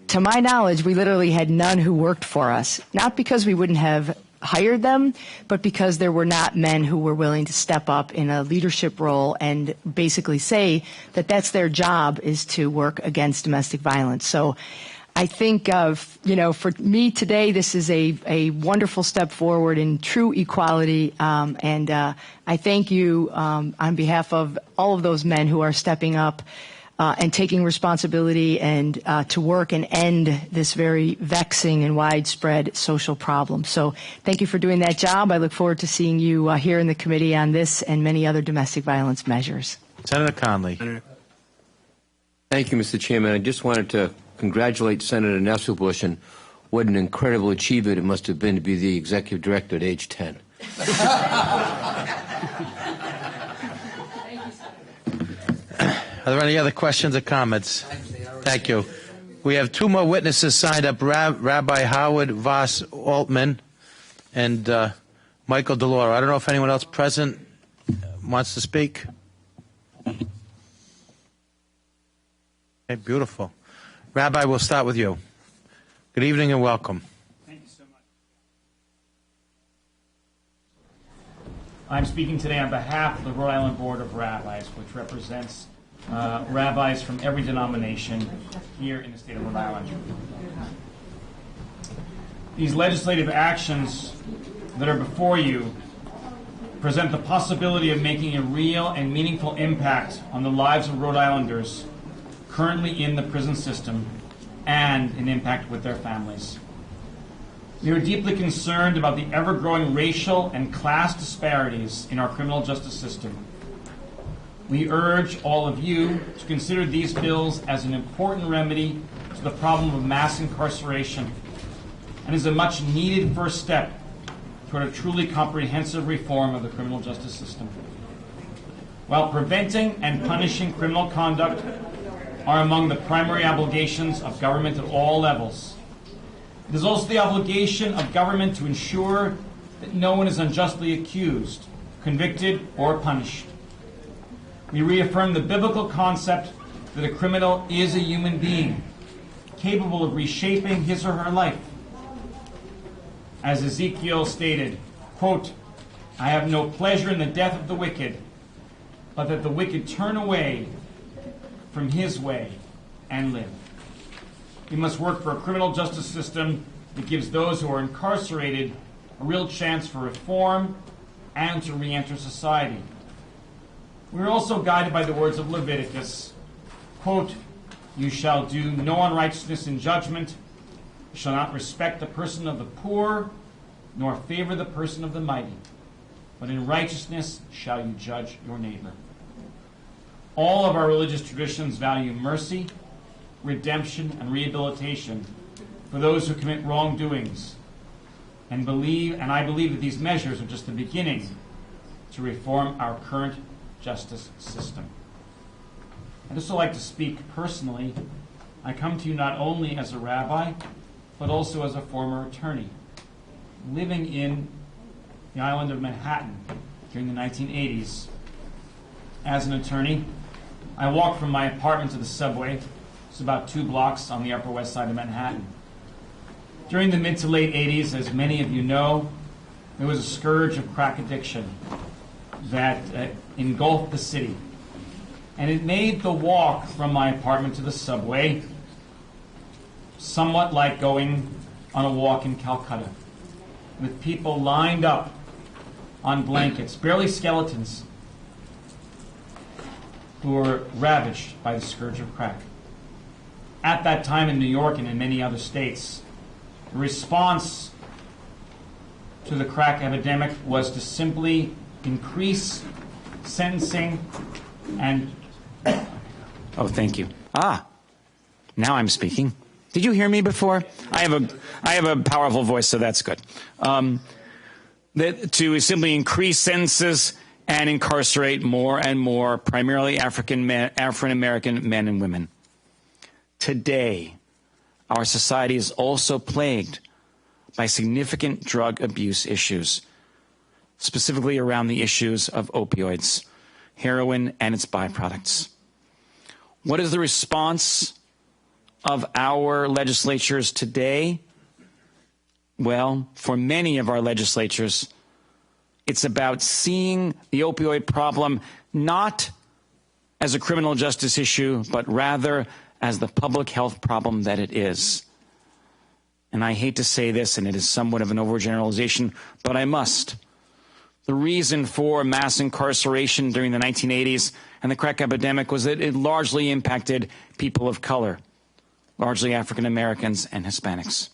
K: to my knowledge, we literally had none who worked for us, not because we wouldn't have hired them, but because there were not men who were willing to step up in a leadership role and basically say that that's their job, is to work against domestic violence. So I think, for me today, this is a wonderful step forward in true equality, and I thank you on behalf of all of those men who are stepping up and taking responsibility and to work and end this very vexing and widespread social problem. So thank you for doing that job. I look forward to seeing you here in the committee on this and many other domestic violence measures.
A: Senator Conley.
C: Thank you, Mr. Chairman. I just wanted to congratulate Senator Nesselbush, and what an incredible achievement it must have been to be the executive director at age 10.
A: Are there any other questions or comments? Thank you. We have two more witnesses signed up, Rabbi Howard Voss Altman and Michael DeLauro. I don't know if anyone else present wants to speak. Okay, beautiful. Rabbi, we'll start with you. Good evening and welcome.
V: Thank you so much. I'm speaking today on behalf of the Rhode Island Board of Rabbis, which represents rabbis from every denomination here in the state of Rhode Island. These legislative actions that are before you present the possibility of making a real and meaningful impact on the lives of Rhode Islanders currently in the prison system and an impact with their families. We are deeply concerned about the ever-growing racial and class disparities in our criminal justice system. We urge all of you to consider these bills as an important remedy to the problem of mass incarceration and as a much-needed first step toward a truly comprehensive reform of the criminal justice system. While preventing and punishing criminal conduct are among the primary obligations of government at all levels, it is also the obligation of government to ensure that no one is unjustly accused, convicted, or punished. We reaffirm the biblical concept that a criminal is a human being, capable of reshaping his or her life. As Ezekiel stated, quote, "I have no pleasure in the death of the wicked, but that the wicked turn away from his way and live." We must work for a criminal justice system that gives those who are incarcerated a real chance for reform and to re-enter society. We are also guided by the words of Leviticus, quote, "You shall do no unrighteousness in judgment, you shall not respect the person of the poor, nor favor the person of the mighty, but in righteousness shall you judge your neighbor." All of our religious traditions value mercy, redemption, and rehabilitation for those who commit wrongdoings, and I believe that these measures are just the beginning to reform our current justice system. I'd also like to speak personally. I come to you not only as a rabbi, but also as a former attorney, living in the island of Manhattan during the 1980s. As an attorney, I walked from my apartment to the subway. It's about 2 blocks on the Upper West Side of Manhattan. During the mid to late 80s, as many of you know, there was a scourge of crack addiction that engulfed the city. And it made the walk from my apartment to the subway somewhat like going on a walk in Calcutta, with people lined up on blankets, barely skeletons, who were ravaged by the scourge of crack. At that time in New York and in many other states, the response to the crack epidemic was to simply increase sentencing and...
W: Oh, thank you. Now I'm speaking. Did you hear me before? I have a powerful voice, so that's good. To simply increase sentences and incarcerate more and more, primarily African-American men and women. Today, our society is also plagued by significant drug abuse issues, specifically around the issues of opioids, heroin, and its byproducts. What is the response of our legislatures today? Well, for many of our legislatures, it's about seeing the opioid problem not as a criminal justice issue, but rather as the public health problem that it is. And I hate to say this, and it is somewhat of an overgeneralization, but I must. The reason for mass incarceration during the 1980s and the crack epidemic was that it largely impacted people of color, largely African Americans and Hispanics.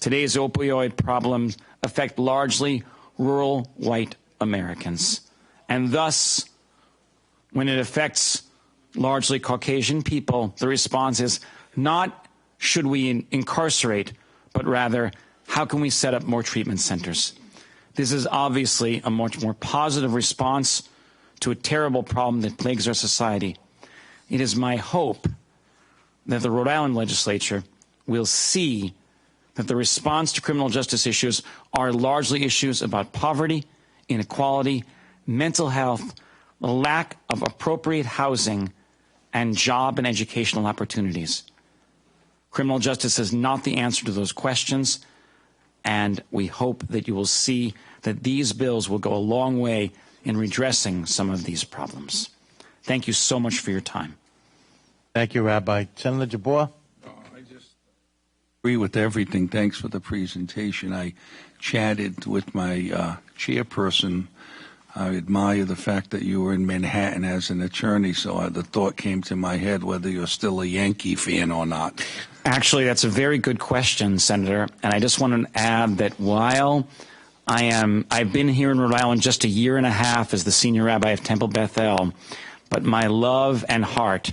W: Today's opioid problems affect largely rural white Americans. And thus, when it affects largely Caucasian people, the response is not should we incarcerate, but rather how can we set up more treatment centers? This is obviously a much more positive response to a terrible problem that plagues our society. It is my hope that the Rhode Island legislature will see that the response to criminal justice issues are largely issues about poverty, inequality, mental health, the lack of appropriate housing, and job and educational opportunities. Criminal justice is not the answer to those questions, and we hope that you will see that these bills will go a long way in redressing some of these problems. Thank you so much for your time.
A: Thank you, Rabbi. Senator Jabbour?
B: I just agree with everything. Thanks for the presentation. I chatted with my chairperson. I admire the fact that you were in Manhattan as an attorney, so the thought came to my head whether you're still a Yankee fan or not.
W: Actually, that's a very good question, Senator. And I just want to add that while I've been here in Rhode Island just a year and a half as the senior rabbi of Temple Bethel, but my love and heart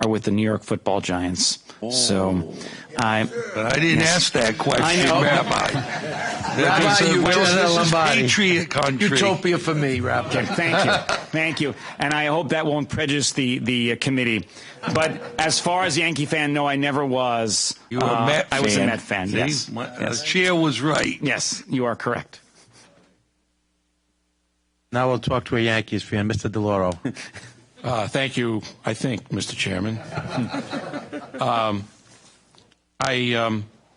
W: are with the New York Football Giants. So
B: but I didn't ask that question,
W: I know.
B: Rabbi.
G: Rabbi, you
B: this is patriot country.
G: Utopia for me, Rabbi.
W: Okay, thank you. Thank you. And I hope that won't prejudice the committee. But as far as Yankee fan, no, I never was.
B: You were a Met fan.
W: I was a Met fan,
B: See?
W: yes.
B: The chair was right.
W: Yes, you are correct.
A: Now we'll talk to a Yankees fan, Mr. DeLauro.
D: Thank you, I think, Mr. Chairman.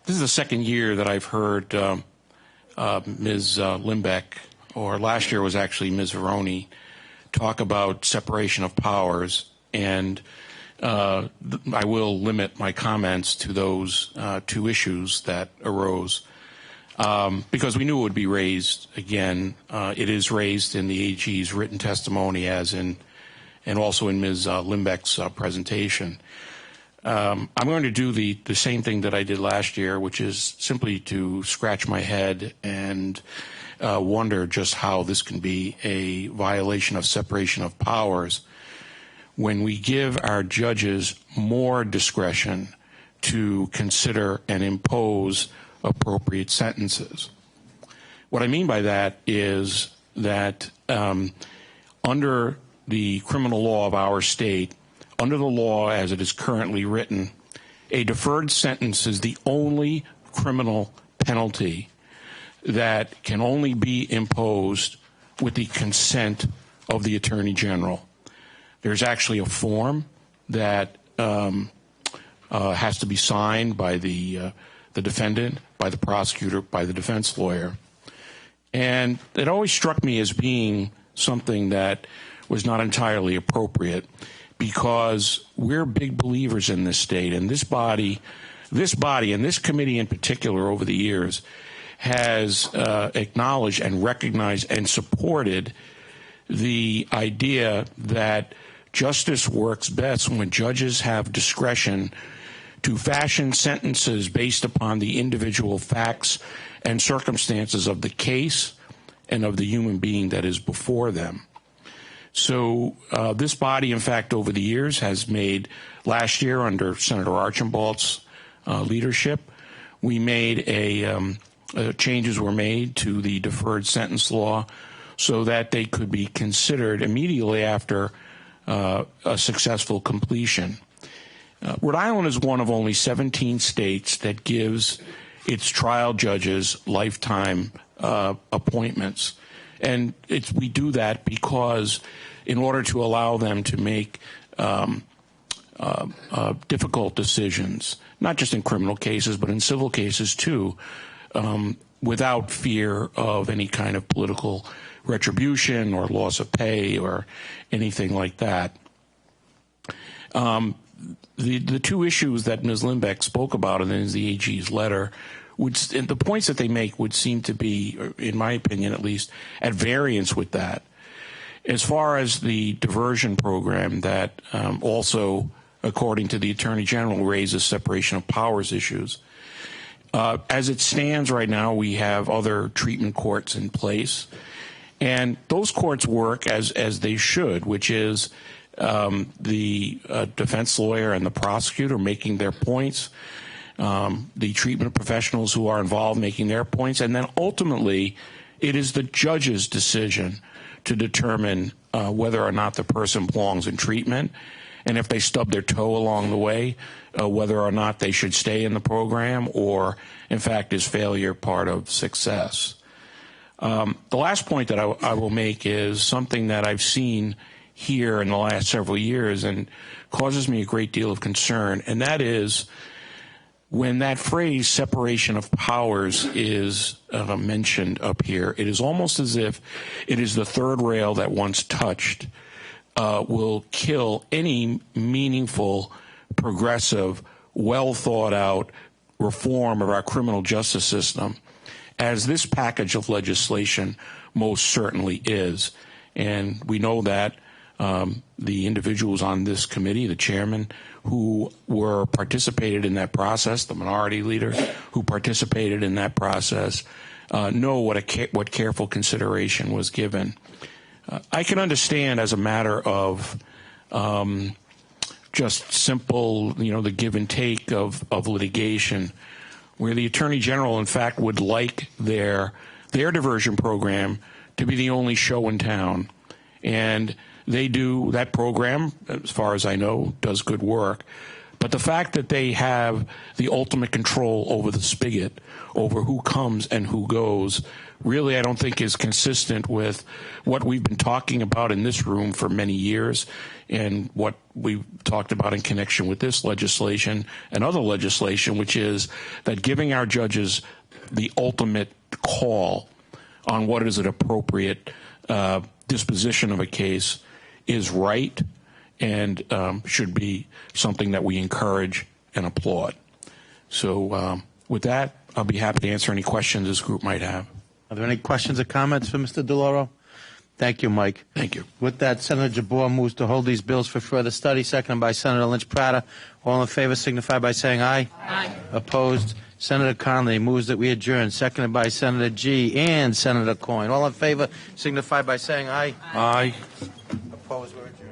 D: This is the second year that I've heard Ms. Limbeck, or last year was actually Ms. Veroni, talk about separation of powers, and I will limit my comments to those two issues that arose. Because we knew it would be raised again. It is raised in the AG's written testimony and also in Ms. Limbeck's presentation. I'm going to do the same thing that I did last year, which is simply to scratch my head and wonder just how this can be a violation of separation of powers when we give our judges more discretion to consider and impose appropriate sentences. What I mean by that is that under the criminal law of our state, under the law as it is currently written, a deferred sentence is the only criminal penalty that can only be imposed with the consent of the Attorney General. There's actually a form that has to be signed by the defendant, by the prosecutor, by the defense lawyer. And it always struck me as being something that was not entirely appropriate, because we're big believers in this state, and this body and this committee in particular over the years has acknowledged and recognized and supported the idea that justice works best when judges have discretion to fashion sentences based upon the individual facts and circumstances of the case and of the human being that is before them. So this body, in fact, over the years has made, last year under Senator Archambault's leadership, we made changes were made to the deferred sentence law so that they could be considered immediately after a successful completion. Rhode Island is one of only 17 states that gives its trial judges lifetime appointments. And we do that because in order to allow them to make difficult decisions, not just in criminal cases, but in civil cases too, without fear of any kind of political retribution or loss of pay or anything like that. The two issues that Ms. Limbeck spoke about in the AG's letter, the points that they make would seem to be, in my opinion at least, at variance with that. As far as the diversion program that also, according to the Attorney General, raises separation of powers issues, as it stands right now, we have other treatment courts in place, and those courts work as they should, which is the defense lawyer and the prosecutor making their points, the treatment professionals who are involved making their points, and then ultimately it is the judge's decision to determine whether or not the person belongs in treatment, and if they stub their toe along the way, whether or not they should stay in the program or, in fact, is failure part of success. The last point that I will make is something that I've seen here in the last several years and causes me a great deal of concern, and that is when that phrase separation of powers is mentioned up here, it is almost as if it is the third rail that once touched will kill any meaningful, progressive, well thought out reform of our criminal justice system, as this package of legislation most certainly is. And we know that the individuals on this committee, the chairman, who were participated in that process, the minority leader who participated in that process, know what careful consideration was given. I can understand as a matter of just simple, the give and take of litigation, where the Attorney General, in fact, would like their diversion program to be the only show in town. And they do, that program, as far as I know, does good work. But the fact that they have the ultimate control over the spigot, over who comes and who goes, really I don't think is consistent with what we've been talking about in this room for many years and what we've talked about in connection with this legislation and other legislation, which is that giving our judges the ultimate call on what is an appropriate disposition of a case is right and should be something that we encourage and applaud. So with that, I'll be happy to answer any questions this group might have.
A: Are there any questions or comments for Mr. DeLauro? Thank you, Mike.
D: Thank you.
A: With that, Senator Jabor moves to hold these bills for further study, seconded by Senator Lynch-Prata. All in favor signify by saying aye.
L: Aye.
A: Opposed? Senator Conley moves that we adjourn, seconded by Senator G. and Senator Coyne. All in favor signify by saying aye.
B: Aye.
A: Opposed? We're adjourned.